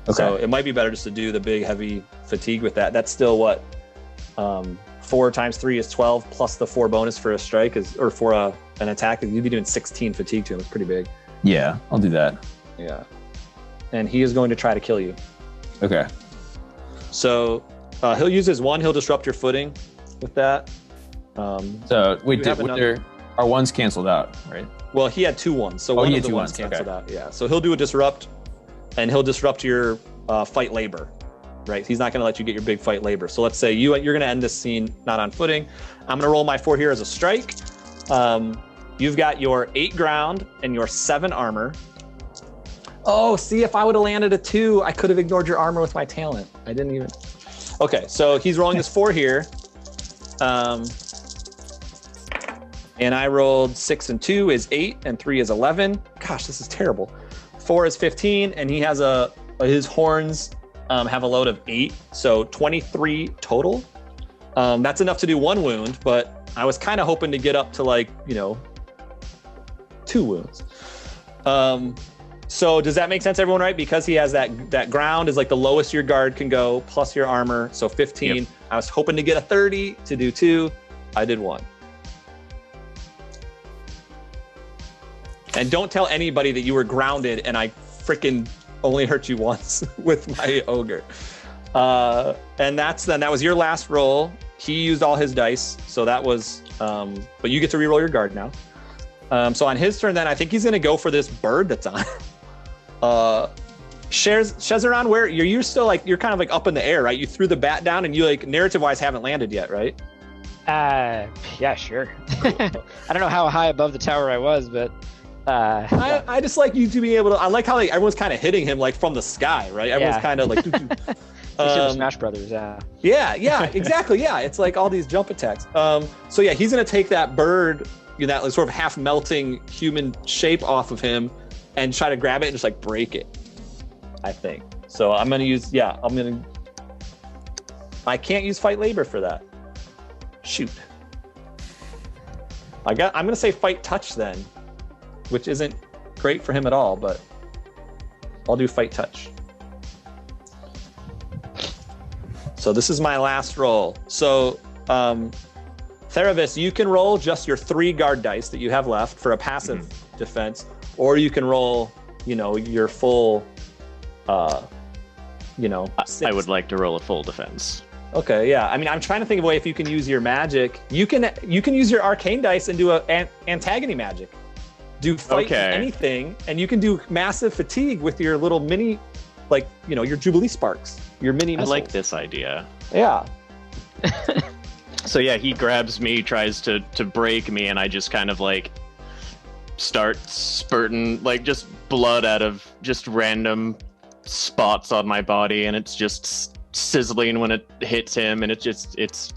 Okay. So it might be better just to do the big heavy fatigue with that. That's still what 4 times 3 is 12 plus the 4 bonus for a strike or for an attack. You'd be doing 16 fatigue to him. It's pretty big. Yeah, I'll do that. Yeah. And he is going to try to kill you. Okay. So he'll use his 1. He'll disrupt your footing with that. So wait, are ones canceled out, right? Well, he had 2 1s, so one of the ones canceled out. Yeah. So he'll do a disrupt, and he'll disrupt your fight labor. Right, he's not going to let you get your big fight labor. So let's say you're going to end this scene not on footing. I'm going to roll my 4 here as a strike. You've got your 8 ground and your 7 armor. Oh, see, if I would have landed a 2, I could have ignored your armor with my talent. I didn't even. Okay, so he's rolling his 4 here. And I rolled 6 and 2 is 8 and 3 is 11. Gosh, this is terrible. 4 is 15 and he has his horns have a load of 8, so 23 total. That's enough to do 1 wound, but I was kind of hoping to get up to 2 wounds. So does that make sense, everyone, right? Because he has that ground is like the lowest your guard can go, plus your armor, so 15. Yep. I was hoping to get a 30 to do 2. I did 1. And don't tell anybody that you were grounded and I freaking only hurt you once with my ogre. And that was your last roll. He used all his dice, so that was, but you get to reroll your guard now. So on his turn then, I think he's gonna go for this bird that's on. Shezeran, where you're still you're kind of up in the air, right? You threw the bat down and you narrative-wise haven't landed yet, right? Yeah, sure. I don't know how high above the tower I was, but yeah. I just like you to be able to. I like how everyone's kind of hitting him from the sky, right? Everyone's kind of Smash Brothers. Yeah, exactly. Yeah, it's like all these jump attacks. So yeah, he's gonna take that bird, that sort of half melting human shape off of him, and try to grab it and just break it. I think. So I'm gonna use. Yeah, I can't use fight labor for that. Shoot. I'm gonna say fight touch then, which isn't great for him at all, but I'll do fight touch. So this is my last roll. So Theravis, you can roll just your 3 guard dice that you have left for a passive defense, or you can roll, your full, 6. I would like to roll a full defense. Okay, yeah. I mean, I'm trying to think of a way if you can use your magic. You can use your arcane dice and do an antagony magic. Do fight anything, and you can do massive fatigue with your little mini, your Jubilee Sparks, your mini missiles. I like this idea. Yeah. So yeah, he grabs me, tries to break me, and I just kind of start spurting like just blood out of just random spots on my body, and it's just sizzling when it hits him, and it's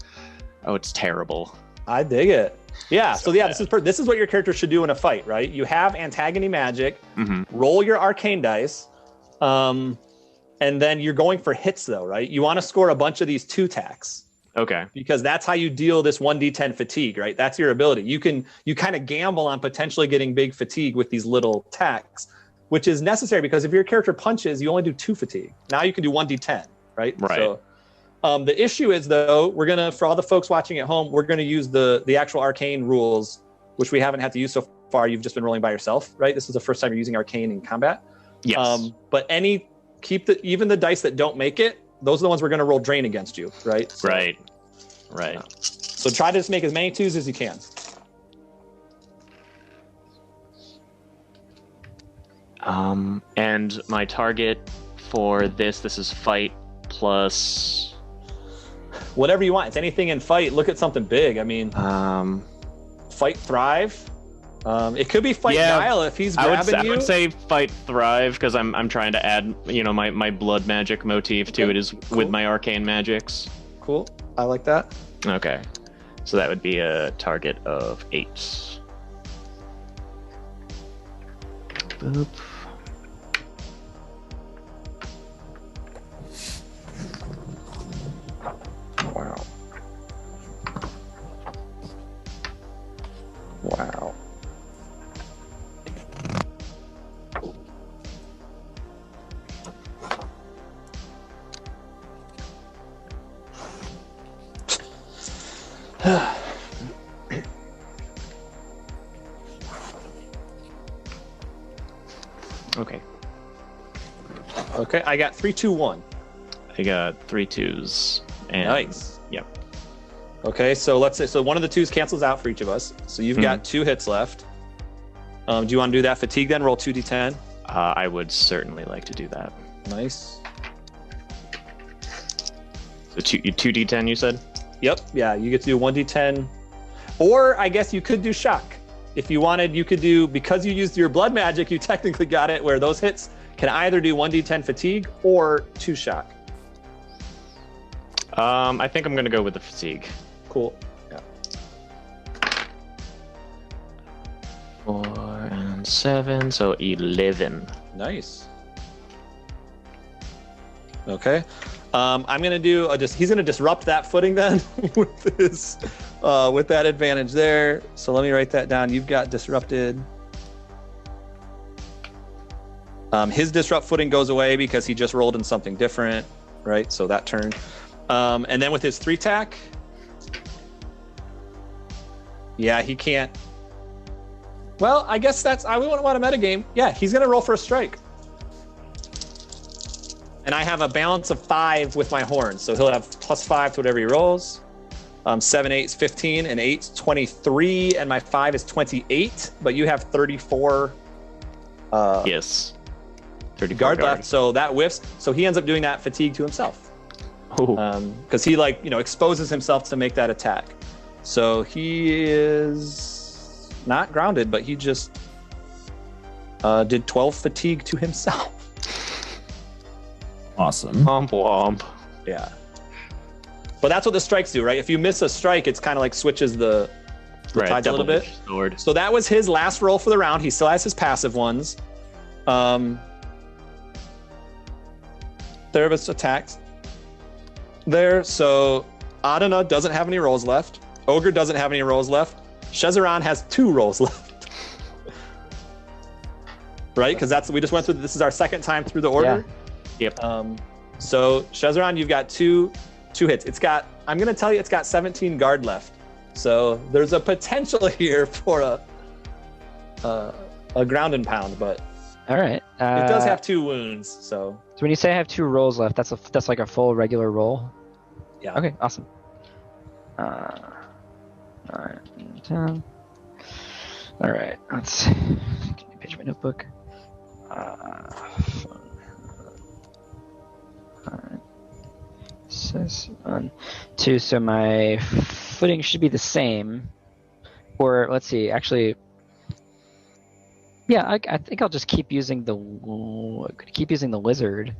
terrible. I dig it. Yeah. So yeah, bad. this is what your character should do in a fight, right? You have antagony magic. Mm-hmm. Roll your arcane dice, and then you're going for hits, though, right? You want to score a bunch of these 2 tacks. Okay. Because that's how you deal this 1d10 fatigue, right? That's your ability. You kind of gamble on potentially getting big fatigue with these little tacks, which is necessary because if your character punches, you only do 2 fatigue. Now you can do 1d10, right? Right. So the issue is, though, for all the folks watching at home, we're gonna use the actual arcane rules, which we haven't had to use so far. You've just been rolling by yourself, right? This is the first time you're using arcane in combat. Yes. But even the dice that don't make it, those are the ones we're going to roll drain against you, right? So, right. So try to just make as many 2s as you can. And my target for this is fight plus Whatever you want. It's anything in fight. Look at something big. I mean, fight thrive. It could be fight Guile if he's grabbing you. I would say fight thrive because I'm trying to add my blood magic motif to it is cool. with my arcane magics. Cool. I like that. Okay, so that would be a target of 8. Boop. Wow. Wow. Okay. Okay, I got 3, 2, 1. I got 3 2s. And, Nice. Yep. Okay, so let's say one of the 2s cancels out for each of us. So you've got 2 hits left. Do you want to do that fatigue then? Roll 2d10. I would certainly like to do that. Nice. So 2d10, you said? Yep. Yeah, you get to do 1d10. Or I guess you could do shock. If you wanted, you could do, because you used your blood magic, you technically got it where those hits can either do 1d10 fatigue or 2 shock. I think I'm going to go with the fatigue. Cool. Yeah. 4 and 7, so 11. Nice. Okay. I'm gonna do he's gonna disrupt that footing then with his with that advantage there. So let me write that down. You've got disrupted. His disrupt footing goes away because he just rolled in something different, right? So that turn. And then with his 3 tack, yeah, he can't. Well, I guess we wouldn't want a metagame. Yeah, he's gonna roll for a strike. And I have a balance of 5 with my horns, so he'll have +5 to whatever he rolls. 7, 8 is 15, and 8 is 23, and my 5 is 28. But you have 34. Yes. 34 Guard left, so that whiffs. So he ends up doing that fatigue to himself, because he exposes himself to make that attack. So he is not grounded, but he just did 12 fatigue to himself. Awesome. Womp womp. Yeah. But that's what the strikes do, right? If you miss a strike, it's kind of like switches the tides a little bit. Sword. So that was his last roll for the round. He still has his passive ones. Therabus attacks there. So Adana doesn't have any rolls left. Ogre doesn't have any rolls left. Shezaran has 2 rolls left. Right? Because we just went through, this is our second time through the order. Yeah. Yep. So Shezaran, you've got two hits. I'm going to tell you it's got 17 guard left. So there's a potential here for a ground and pound, but All right. it does have 2 wounds. So when you say I have 2 rolls left, that's like a full regular roll. yeah. Okay, awesome. 9, 10. All right, let's give me a page of my notebook. Alright. 6, 1, 2. So my footing should be the same, or let's see. Actually, Yeah, I think I'll just keep using the lizard.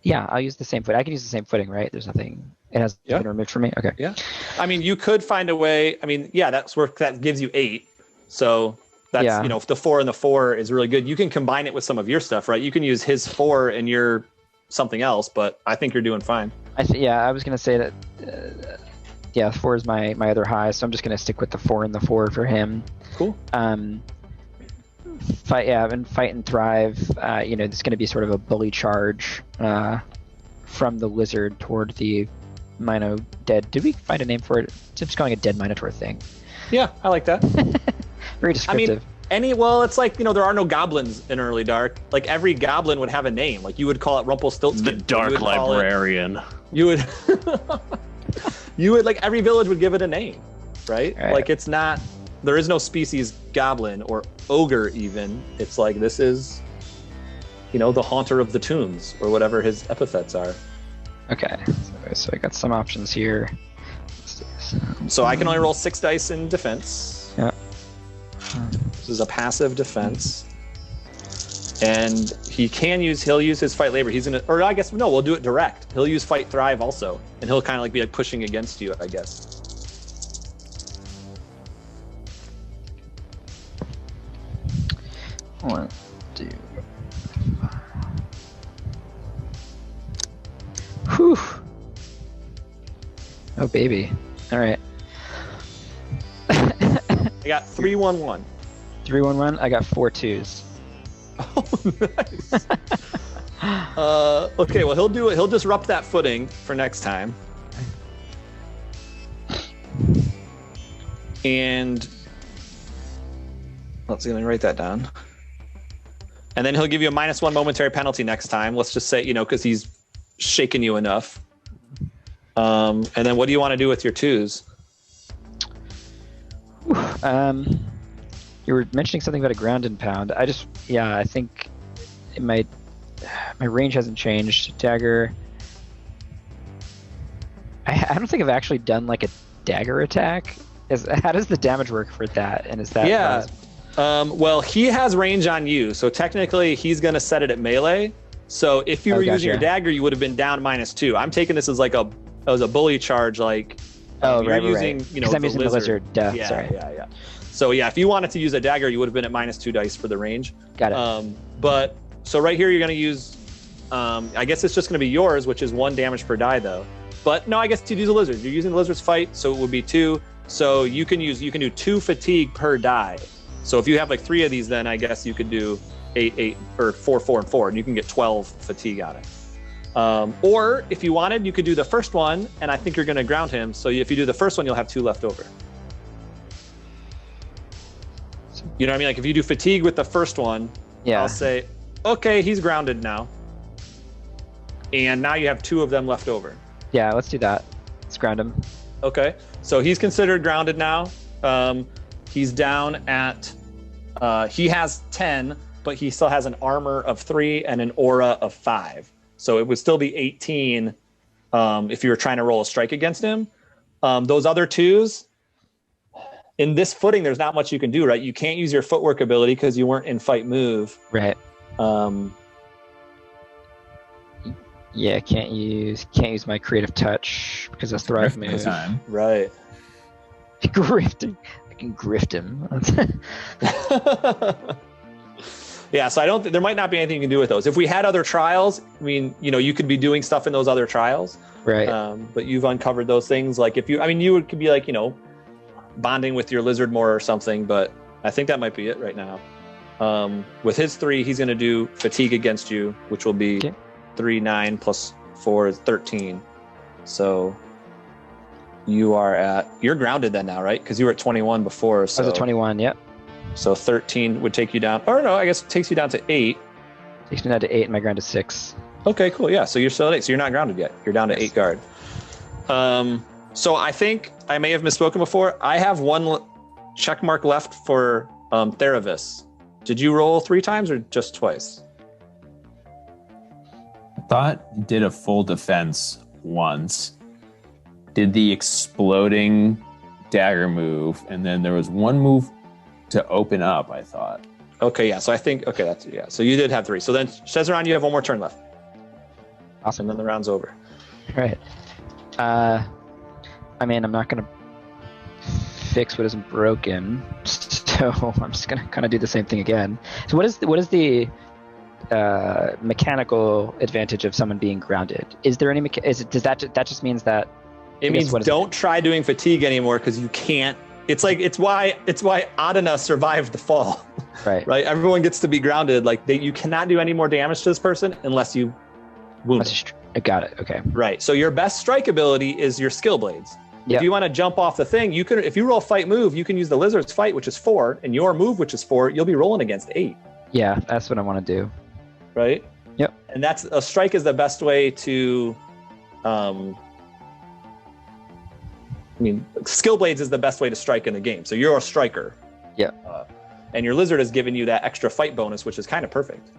Yeah, I'll use the same foot. I can use the same footing, right? There's nothing. It has Yeah. been removed from me. Okay. Yeah. I mean, you could find a way. I mean, yeah, that gives you 8. So that's, Yeah. if the 4 and the 4 is really good, you can combine it with some of your stuff, right? You can use his 4 and your something else, but I think you're doing fine. I was gonna say that. 4 is my other high, so I'm just gonna stick with the 4 and the 4 for him. Cool. Fight and thrive. It's gonna be sort of a bully charge from the lizard toward the Mino dead. Did we find a name for it? It's just calling a dead Minotaur thing. Yeah, I like that. Very descriptive. It's like, there are no goblins in Early Dark. Like, every goblin would have a name. Like, you would call it Rumpelstiltskin. The Dark Librarian. You would like, every village would give it a name, right? Like, it's not, there is no species goblin or ogre even. It's like, this is, the haunter of the tombs or whatever his epithets are. Okay, so I got some options here. So I can only roll 6 dice in defense. Yeah. This is a passive defense. And he'll use his fight labor. We'll do it direct. He'll use fight thrive also. And he'll kind of be like pushing against you, I guess. One, two. Whew. Oh, baby. All right. I got 3-1-1. 3-1-1. I got 4 2s. Oh, nice. Okay, well, he'll do it. He'll disrupt that footing for next time. And let's see, let me write that down. And then he'll give you a -1 momentary penalty next time. Let's just say, because he's shaken you enough. And then what do you want to do with your 2s? You were mentioning something about a ground and pound. I think my range hasn't changed. Dagger. I don't think I've actually done like a dagger attack. How does the damage work for that? And is that well, he has range on you, so technically he's going to set it at melee. So if you were using your dagger, you would have been down -2. I'm taking this as like a bully charge, like right. using, Because I'm using the lizard death. Yeah, sorry. yeah. So yeah, if you wanted to use a dagger, you would have been at -2 dice for the range. Got it. But so right here, you're going to use. I guess it's just going to be yours, which is 1 damage per die, though. But no, I guess to use the lizard, you're using the lizard's fight, so it would be 2. So you can do 2 fatigue per die. So if you have like 3 of these, then I guess you could do 8, or 4, 4, and 4, and you can get 12 fatigue out of it. Or if you wanted, you could do the first one, and I think you're going to ground him. So if you do the first one, you'll have 2 left over. You know what I mean? Like if you do fatigue with the first one, I'll say, okay, he's grounded now. And now you have 2 of them left over. Yeah, let's do that. Let's ground him. Okay, so he's considered grounded now. He's down at, he has 10, but he still has an armor of 3 and an aura of 5. So it would still be 18 if you were trying to roll a strike against him. Those other 2s, in this footing, there's not much you can do, right? You can't use your footwork ability because you weren't in fight move. Right. Yeah, can't use my creative touch because that's thrive move. Time. Right. Grifting. I can grift him. Yeah, so there might not be anything you can do with those. If we had other trials, I mean, you could be doing stuff in those other trials. Right. But you've uncovered those things. Like you could be like, bonding with your lizard more or something, but I think that might be it right now. With his 3, he's going to do fatigue against you, which will be 3, 9 plus 4 is 13. So you're grounded then now, right? Because you were at 21 before. So I was at 21, yep. So 13 would take you down, or no, I guess it takes you down to 8. Takes me down to 8 and my ground is 6. Okay, cool. Yeah, so you're still at 8. So you're not grounded yet. You're down to 8 guard. So I think I may have misspoken before. I have 1 check mark left for Theravis. Did you roll 3 times or just twice? I thought did a full defense once. Did the exploding dagger move, and then there was one move to open up, I thought. Okay, yeah. So I think So you did have 3. So then Cesaron, you have 1 more turn left. Awesome. And then the round's over. All right. I mean, I'm not gonna fix what isn't broken, so I'm just gonna kind of do the same thing again. So what is the mechanical advantage of someone being grounded? Is there any? Does that just means that? It means don't try doing fatigue anymore because you can't. It's why Adana survived the fall. Right. Right. Everyone gets to be grounded. Like you cannot do any more damage to this person unless you wound them. I got it. Okay. Right. So your best strike ability is your skill blades. Yep. If you want to jump off the thing, you can. If you roll fight move, you can use the lizard's fight, which is 4, and your move, which is 4. You'll be rolling against 8. Yeah, that's what I want to do. Right. Yep. And that's a strike is the best way to. Skill blades is the best way to strike in the game. So you're a striker. Yeah. And your lizard is giving you that extra fight bonus, which is kind of perfect.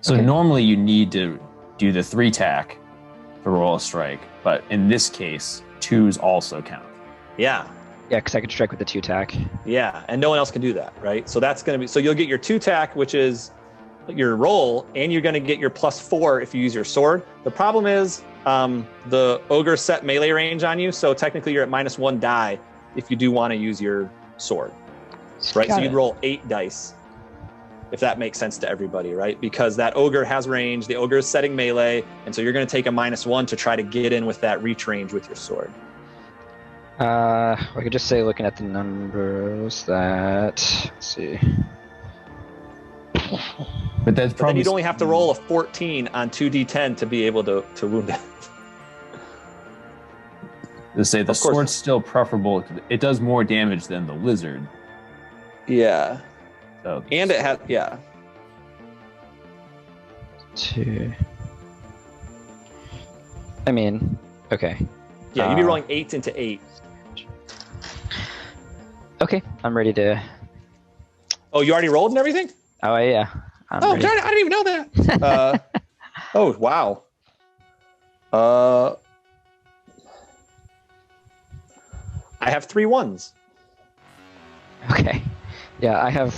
So Okay. normally you need to do the 3 tack to roll a strike, but in this case, 2s also count. Yeah. Yeah, because I can strike with the 2 tack. Yeah. And no one else can do that, right? So that's going to be, so you'll get your 2 tack, which is your roll, and you're going to get your +4 if you use your sword. The problem is the ogre set melee range on you, so technically you're at -1 die if you do want to use your sword, right? Got So you'd it. roll 8 dice, if that makes sense to everybody, right? Because that ogre has range, the ogre is setting melee, and so you're going to take a -1 to try to get in with that reach range with your sword. I could just say, looking at the numbers, that let's see. But that's But then probably you'd only have to roll a 14 on 2d10 to be able to wound it. to say the Of course. sword's still preferable. It does more damage than the lizard. Yeah. So And it has, yeah. 2. I mean, okay. Yeah, you'd be rolling 8 into 8. Okay, I'm ready to. Oh, you already rolled and everything? Oh yeah. I'm Oh, ready. darn it, I didn't even know that. Oh, wow. I have 3 1s. Okay. Yeah, I have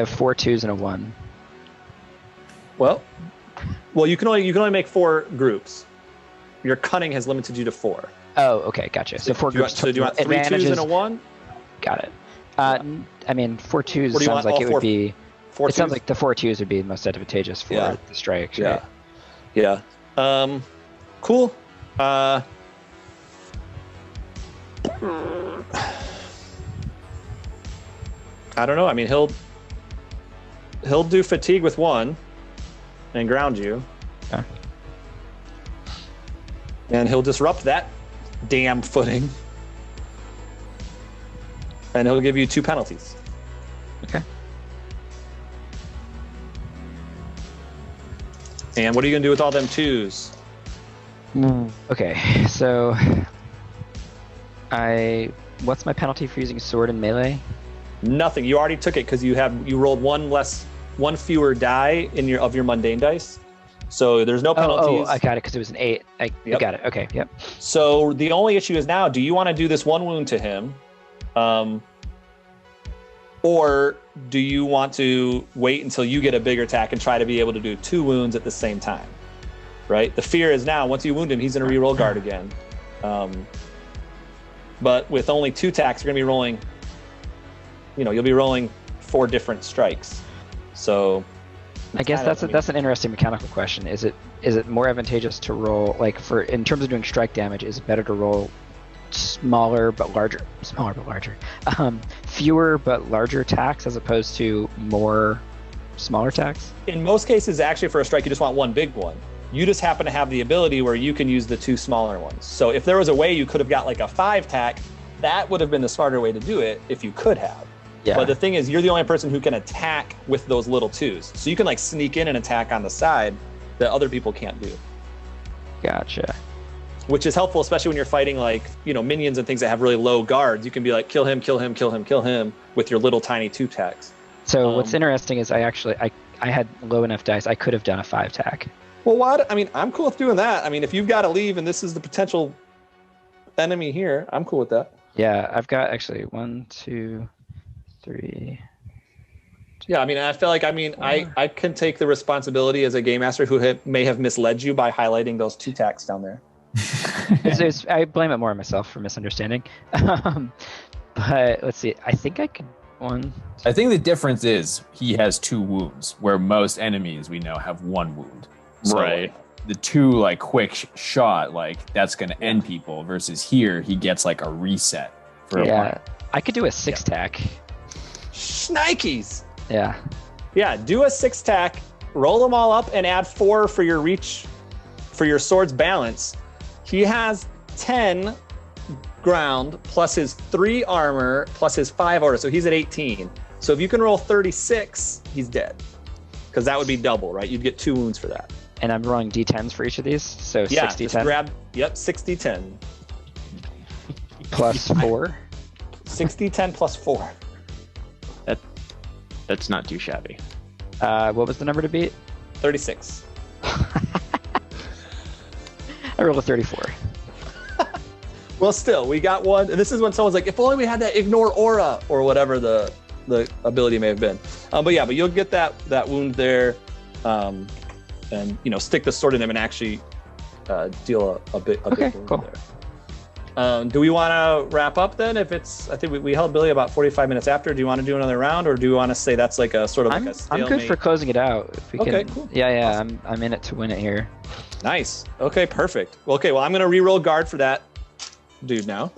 4 2s and a 1. Well, you can only make 4 groups. Your cunning has limited you to 4. Oh, okay, gotcha. So 4 do you want, groups. so do you want 3 2s and a 1? Got it. I mean, 4 2s Or do you sounds want like all it would be. 4 It sounds 2s? like the 4 2s would be most advantageous for Yeah. the strike. Yeah. Right? Yeah. Cool. I don't know. I mean, he'll do fatigue with 1 and ground you. Okay. And he'll disrupt that damn footing. And he'll give you 2 penalties. Okay. And what are you going to do with all them 2s? Okay, so what's my penalty for using sword and melee? Nothing. You already took it because you rolled 1 fewer die of your mundane dice. So there's no penalties. Oh, I got it because it was an 8. I Yep. got it. Okay, yep. So the only issue is now, do you want to do this 1 wound to him? Or do you want to wait until you get a bigger attack and try to be able to do 2 wounds at the same time? Right? The fear is now, once you wound him, he's going to reroll guard again. But with only 2 attacks, you're going to be rolling, you'll be rolling 4 different strikes. So I guess that's an interesting mechanical question. Is it more advantageous to roll, like, in terms of doing strike damage, is it better to roll smaller but larger, fewer but larger attacks as opposed to more smaller attacks? in most cases, actually, for a strike, you just want 1 big one. You just happen to have the ability where you can use the 2 smaller ones. So if there was a way you could have got like a 5 tack, that would have been the smarter way to do it if you could have. Yeah. But the thing is, you're the only person who can attack with those little 2s. So you can like sneak in and attack on the side that other people can't do, Gotcha. which is helpful, especially when you're fighting like, minions and things that have really low guards. You can be like, kill him, kill him, kill him, kill him with your little tiny 2 tacks. So what's interesting is I had low enough dice. I could have done a 5 tack. Well, I'm cool with doing that. I mean, if you've got to leave and this is the potential enemy here, I'm cool with that. Yeah, I've got actually 1, 2, 3. Yeah, I mean, I feel like, I can take the responsibility as a game master who may have misled you by highlighting those 2 tacks down there. I blame it more on myself for misunderstanding. But let's see. I think I could one. I think the difference is he has 2 wounds, where most enemies we know have 1 wound. So Right. the 2 like quick shot, like that's gonna end people. Versus here, he gets like a reset for a Yeah, while. I could do a 6 tack. Shnikes! Yeah. Yeah, do a 6 tack, roll them all up, and add 4 for your reach, for your sword's balance. He has 10 ground plus his 3 armor plus his 5 order, so he's at 18. So if you can roll 36, he's dead, because that would be double, right? You'd get 2 wounds for that. And I'm rolling d10s for each of these, so Yeah, 60 just 10 grab. Yep, 60 10. plus 4. 60 10 plus 4. That's not too shabby. What was the number to beat? 36. I rolled a 34. Well, still, we got one. And this is when someone's like, if only we had that ignore aura or whatever the ability may have been. But you'll get that wound there, and stick the sword in him and actually deal a bit wound cool. there. Do we want to wrap up then? I think we held Billy about 45 minutes after. Do you want to do another round, or do you want to say that's like a sort of like a stalemate? I'm good for closing it out. If we Okay, can. cool. Yeah, Awesome. I'm in it to win it here. Nice. Okay, perfect. Well, I'm going to re-roll guard for that dude now.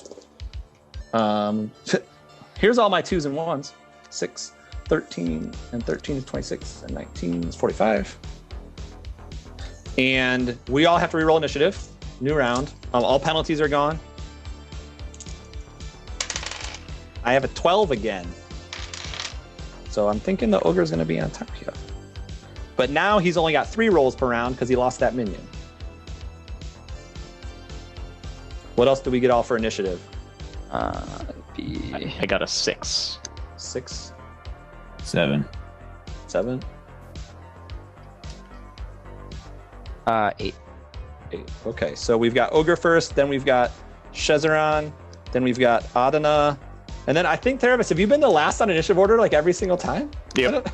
Here's all my 2s and 1s. 6, 13, and 13 is 26, and 19 is 45. And we all have to re-roll initiative. New round. All penalties are gone. I have a 12 again. So I'm thinking the ogre is going to be on top here. But now he's only got 3 rolls per round because he lost that minion. What else do we get all for initiative? I got a 6. 6, 7. 7, 8. 8. Okay, so we've got ogre first, then we've got Shezeran, then we've got Adana, and then I think Theravis, have you been the last on initiative order like every single time? Yep.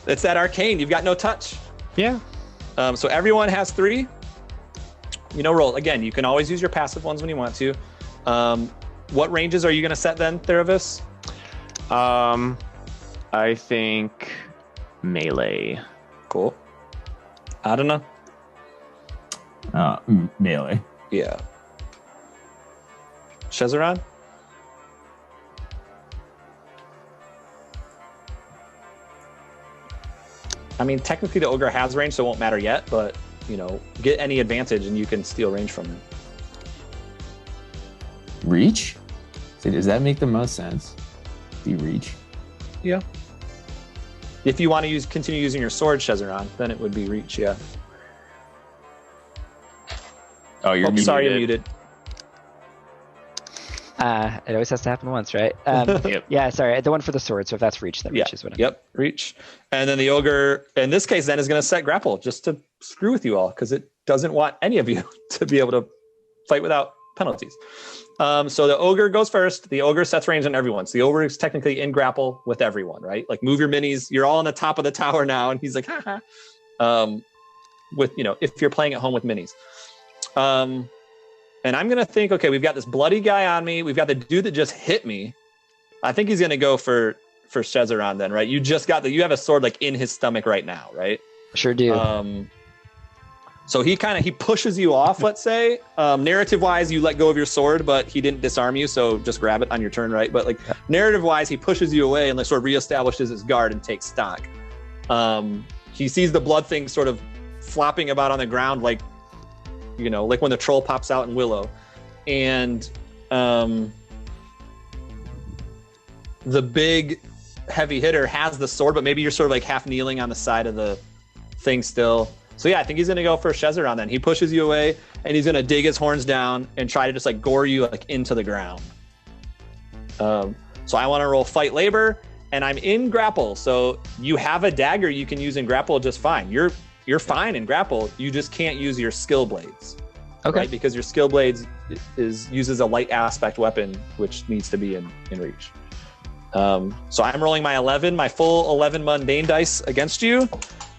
It's that arcane. You've got no touch. Yeah. So everyone has 3. Roll. Again, you can always use your passive ones when you want to. What ranges are you going to set then, Theravis? I think melee. Cool. Adana? Melee. Yeah. Shezeran? I mean, technically the ogre has range, so it won't matter yet, but, get any advantage and you can steal range from him. Reach? So does that make the most sense? Be reach. Yeah. If you want to continue using your sword, Shezeran, then it would be reach, yeah. Oh, you're muted. Sorry, you're muted. It always has to happen once, right? Yep. Yeah, sorry. The one for the sword. So if that's reach, then reach is what I'm. Yep, reach. And then the ogre, in this case, then is going to set grapple just to screw with you all because it doesn't want any of you to be able to fight without penalties. So the ogre goes first. The ogre sets range on everyone. So the ogre is technically in grapple with everyone, right? Like move your minis. You're all on the top of the tower now, and he's like, ha ha. With if you're playing at home with minis. And I'm going to think, okay, we've got this bloody guy on me. We've got the dude that just hit me. I think he's going to go for Shezeran then, right? You have a sword like in his stomach right now, right? Sure do. So he pushes you off, let's say. Narrative wise, you let go of your sword, but he didn't disarm you. So just grab it on your turn, right? But narrative wise, he pushes you away and sort of reestablishes his guard and takes stock. He sees the blood thing sort of flopping about on the ground, like when the troll pops out in Willow. And the big heavy hitter has the sword, but maybe you're sort of like half kneeling on the side of the thing still. So yeah, I think he's going to go for Shezeran then. He pushes you away and he's going to dig his horns down and try to just like gore you like into the ground. So I want to roll fight labor and I'm in grapple. So you have a dagger you can use in grapple just fine. You're fine in grapple. You just can't use your skill blades. Okay. right? Because your skill blades uses a light aspect weapon, which needs to be in reach. So I'm rolling my full 11 mundane dice against you.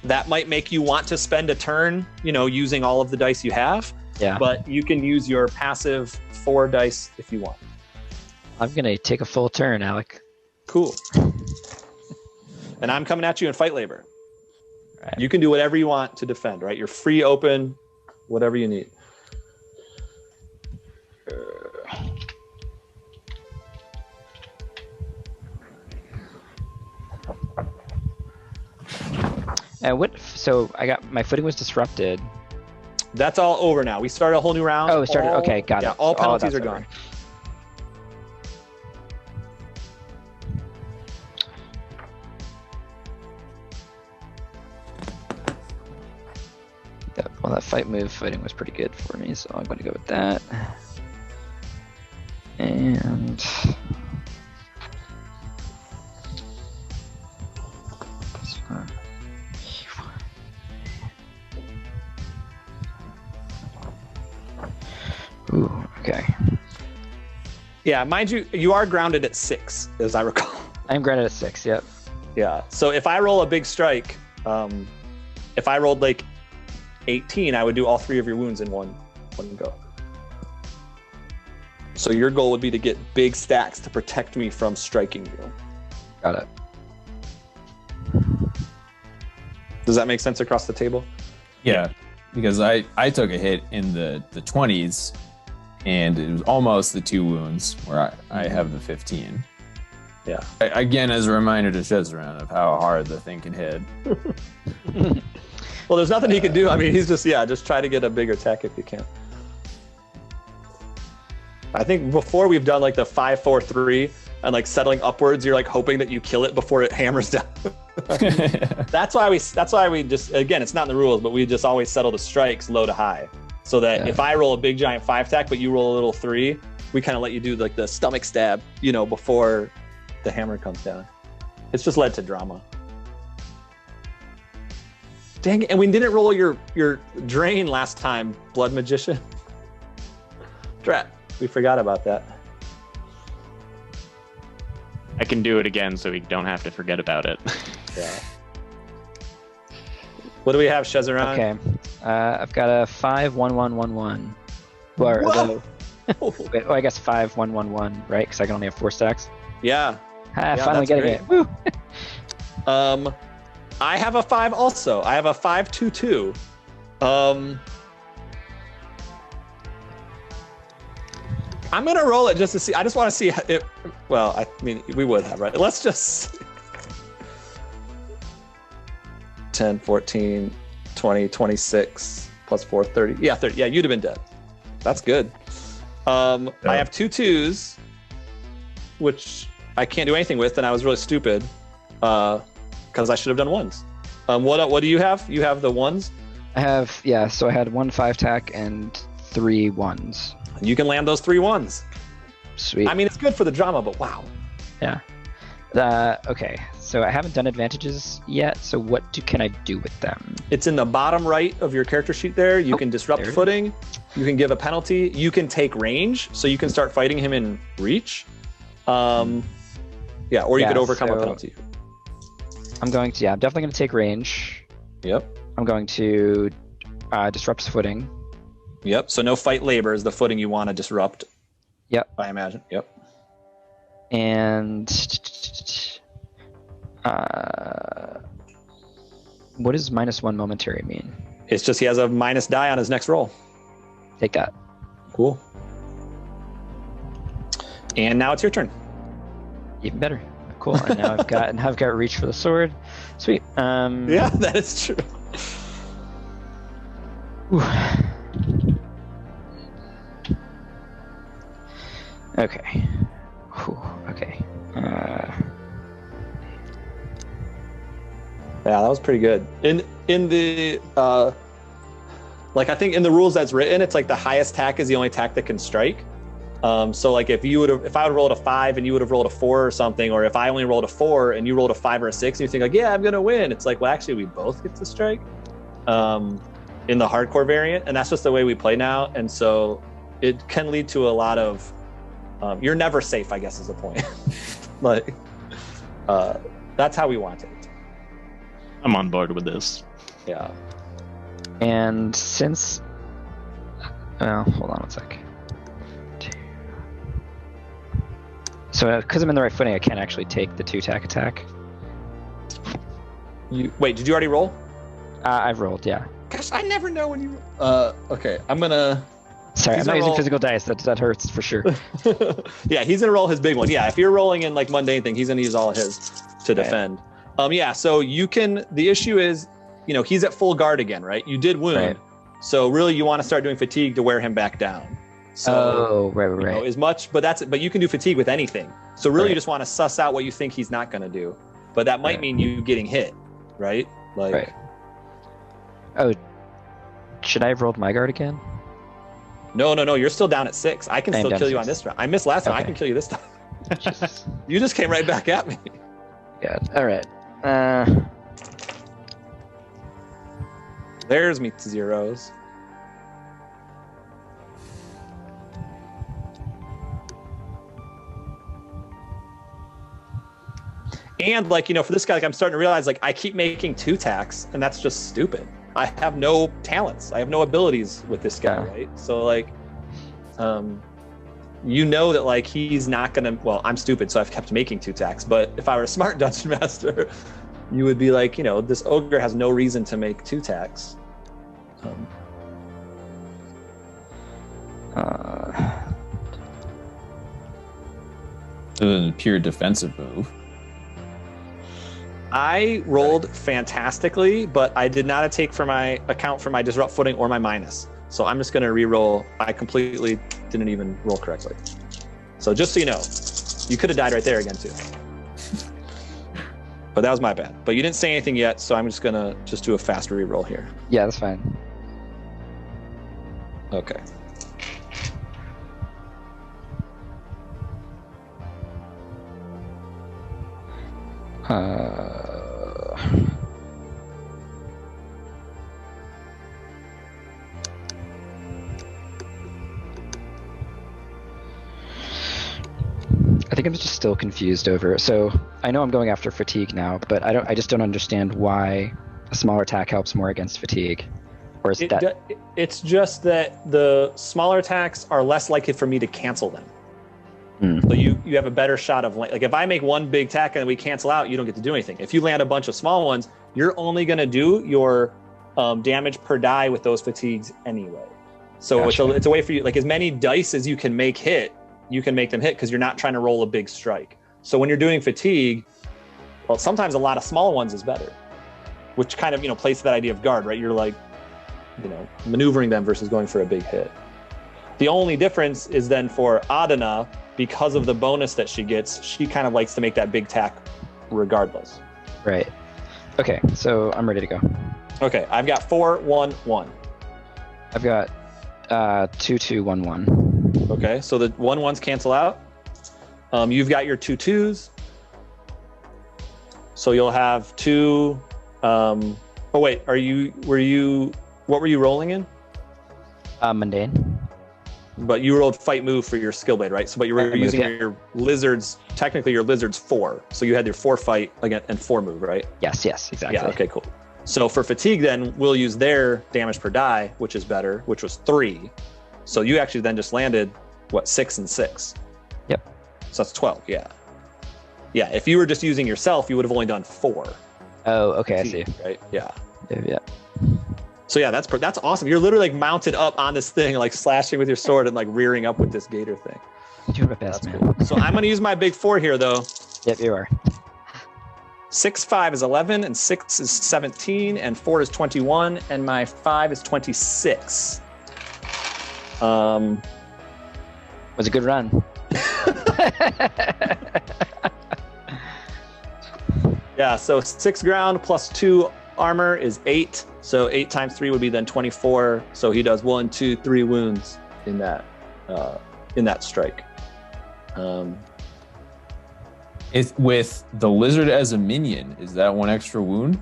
That might make you want to spend a turn, using all of the dice you have. Yeah. But you can use your passive 4 dice if you want. I'm gonna take a full turn, Alec. Cool. And I'm coming at you in fight labor. Right. You can do whatever you want to defend, right? You're free, open, whatever you need. And so I got my footing was disrupted. That's all over now. We started a whole new round. Oh, it started. Okay, got Yeah, it. all penalties that's are over. gone. Well, that fighting was pretty good for me, so I'm going to go with that. And ooh, okay. Yeah, mind you, you are grounded at 6, as I recall. I'm grounded at 6. Yep. Yeah. So if I roll a big strike, if I rolled like 18, I would do all 3 of your wounds in one go. So your goal would be to get big stacks to protect me from striking you. Got it. Does that make sense across the table? Yeah, because I took a hit in the 20s, and it was almost the 2 wounds where I have the 15. Yeah. Again, as a reminder to Shezaran of how hard the thing can hit. Well, there's nothing he can do. I mean, he's just try to get a bigger attack if you can. I think before we've done like the 5-4-3 and like settling upwards, you're like hoping that you kill it before it hammers down. That's why we just, again, it's not in the rules, but we just always settle the strikes low to high. So that if I roll a big giant 5 tack, but you roll a little 3, we kind of let you do like the stomach stab, before the hammer comes down. It's just led to drama. Dang it, and we didn't roll your drain last time, Blood Magician. Drat, we forgot about that. I can do it again so we don't have to forget about it. Yeah. What do we have, Shezaran? Okay. I've got a 5-1-1-1-1. Or wait, I guess 5-1-1-1, right? Because I can only have 4 stacks. Yeah. Finally that's getting great. it. Woo! I have a 5 also. I have a 5-2-2. I'm gonna roll it just to see. I just want to see it. Well, I mean, we would have, right? Let's just 10, 14, 20, 26 plus 4, 30. Yeah, 30. Yeah, you'd have been dead. That's good. I have 2 2s, which I can't do anything with, and I was really stupid because I should have done 1s. What do you have? You have the 1s? I have, so I had 1 5 tack and 3 1s. You can land those 3 1s. Sweet. I mean, it's good for the drama, but wow. Yeah. Okay, so I haven't done advantages yet, so what can I do with them? It's in the bottom right of your character sheet there. You can disrupt there it footing. You can give a penalty. You can take range, so you can start fighting him in reach. Or you could overcome a penalty. I'm definitely going to take range. Yep. I'm going to disrupt footing. Yep. So no fight labor is the footing you want to disrupt. Yep. I imagine. Yep. And what does -1 momentary mean? It's just he has a minus die on his next roll. Take that. Cool. And now it's your turn. Even better. Cool. And now I've got reach for the sword. Sweet. Yeah, that is true. Okay. Okay. Yeah, that was pretty good. In the I think in the rules that's written, it's like the highest tack is the only tack that can strike. So like if I would have rolled a 5 and you would have rolled a 4 or something, or if I only rolled a 4 and you rolled a 5 or a 6, and you think like, yeah, I'm gonna win. It's like, well, actually, we both get to strike. in the hardcore variant, and that's just the way we play now. And so it can lead to a lot of you're never safe, I guess is the point. Like that's how we want it. I'm on board with this. Yeah. And since, hold on one sec. So because I'm in the right footing, I can't actually take the 2-tack attack. Wait, did you already roll? I've rolled, yeah. Gosh, I never know when you. Okay, I'm gonna. Sorry, He's I'm not gonna using roll- physical dice. That hurts for sure. Yeah, he's gonna roll his big one. Yeah, if you're rolling in like mundane thing, he's gonna use all of his to defend. Yeah, so you can. The issue is, he's at full guard again, right? You did wound, Right. so really you want to start doing fatigue to wear him back down. So, Oh, right. as much, but you can do fatigue with anything. So really, you Right. just want to suss out what you think he's not gonna do, but that might Right. mean you getting hit, right? Like, Right. Oh, should I have rolled my guard again? no, you're still down at 6. I can I am still down kill at you on 6. this round. I missed last time. I Okay. can kill you this time. Jesus. You just came right back at me. Yeah. All right. There's me to zeros. And for this guy, I'm starting to realize I keep making 2-tacks, and that's just stupid. I have no talents. I have no abilities with this guy, Yeah. right? So that he's not gonna. Well, I'm stupid, so I've kept making 2-tacks. But if I were a smart dungeon master, you would be like, this ogre has no reason to make 2-tacks. A pure defensive move. I rolled fantastically, but I did not account for my disrupt footing or my minus. So I'm just going to re-roll. I completely didn't even roll correctly. So just so you know, you could have died right there again too. But that was my bad. But you didn't say anything yet, so I'm just going to do a fast re-roll here. Yeah, that's fine. Okay. I think I'm just still confused over. So I know I'm going after fatigue now, but I just don't understand why a smaller attack helps more against fatigue. Or is that It's just that the smaller attacks are less likely for me to cancel them. So you have a better shot of if I make one big attack and we cancel out, you don't get to do anything. If you land a bunch of small ones, you're only going to do your damage per die with those fatigues anyway. So Gotcha. it's a way for you, as many dice as you can make hit, you can make them hit because you're not trying to roll a big strike. So when you're doing fatigue, well, sometimes a lot of small ones is better, which kind of plays to that idea of guard, right? You're maneuvering them versus going for a big hit. The only difference is then for Adana, because of the bonus that she gets, she kind of likes to make that big tack regardless. right? Okay, so I'm ready to go. Okay, I've got 4, 1, 1. I've got 2, 2, 1, 1. Okay, so the 1-1s cancel out. You've got your 2 2s. So you'll have 2. Oh wait, what were you rolling in? Mundane. But you rolled fight move for your skill blade, right? So, but you were Fight move, using yeah. your lizards. Technically, your lizard's 4. So you had your 4 fight again and 4 move, right? Yes, exactly. Yeah. Okay. Cool. So for fatigue, then we'll use their damage per die, which is better, which was 3. So you actually then just landed 6 and 6. Yep. So that's 12. Yeah. Yeah. If you were just using yourself, you would have only done 4. Oh, okay, I see. Right. Yeah. Yeah. So yeah, that's awesome. You're literally mounted up on this thing, slashing with your sword and rearing up with this gator thing. You're doing my best, That's man. cool. So I'm going to use my big 4 here, though. Yep, you are. 6, 5 is 11, and 6 is 17, and 4 is 21, and my 5 is 26. Was a good run. Yeah, so 6 ground plus 2 armor is 8. So 8 times 3 would be then 24. So he does 1, 2, 3 wounds in that strike. With the lizard as a minion, is that 1 extra wound?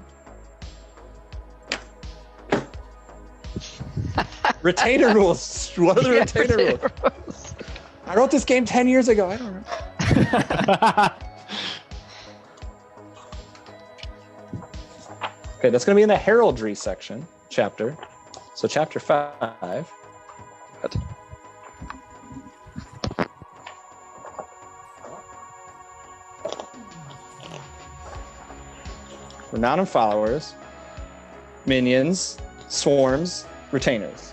Retainer rules. What are the retainer rules? I wrote this game 10 years ago. I don't know. Okay, that's going to be in the heraldry section, chapter. So chapter 5. Renown and followers, minions, swarms, retainers.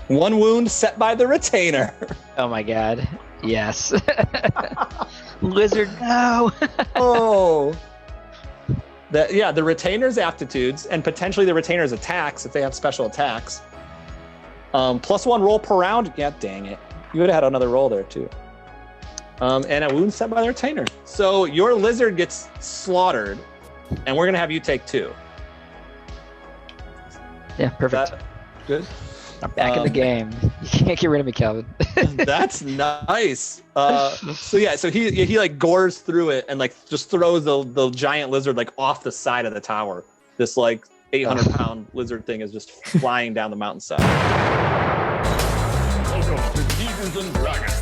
One wound set by the retainer. Oh my god. Yes. Lizard, no. Oh. The retainer's aptitudes and potentially the retainer's attacks if they have special attacks. +1 roll per round. Yeah, dang it. You would have had another roll there too. And a wound set by the retainer. So your lizard gets slaughtered, and we're gonna have you take 2. Yeah, perfect. That good? I'm back in the game. You can't get rid of me, Calvin. That's nice. So he like gores through it and like just throws the giant lizard like off the side of the tower. This like 800-pound lizard thing is just flying down the mountainside. Welcome to Dungeons and Dragons.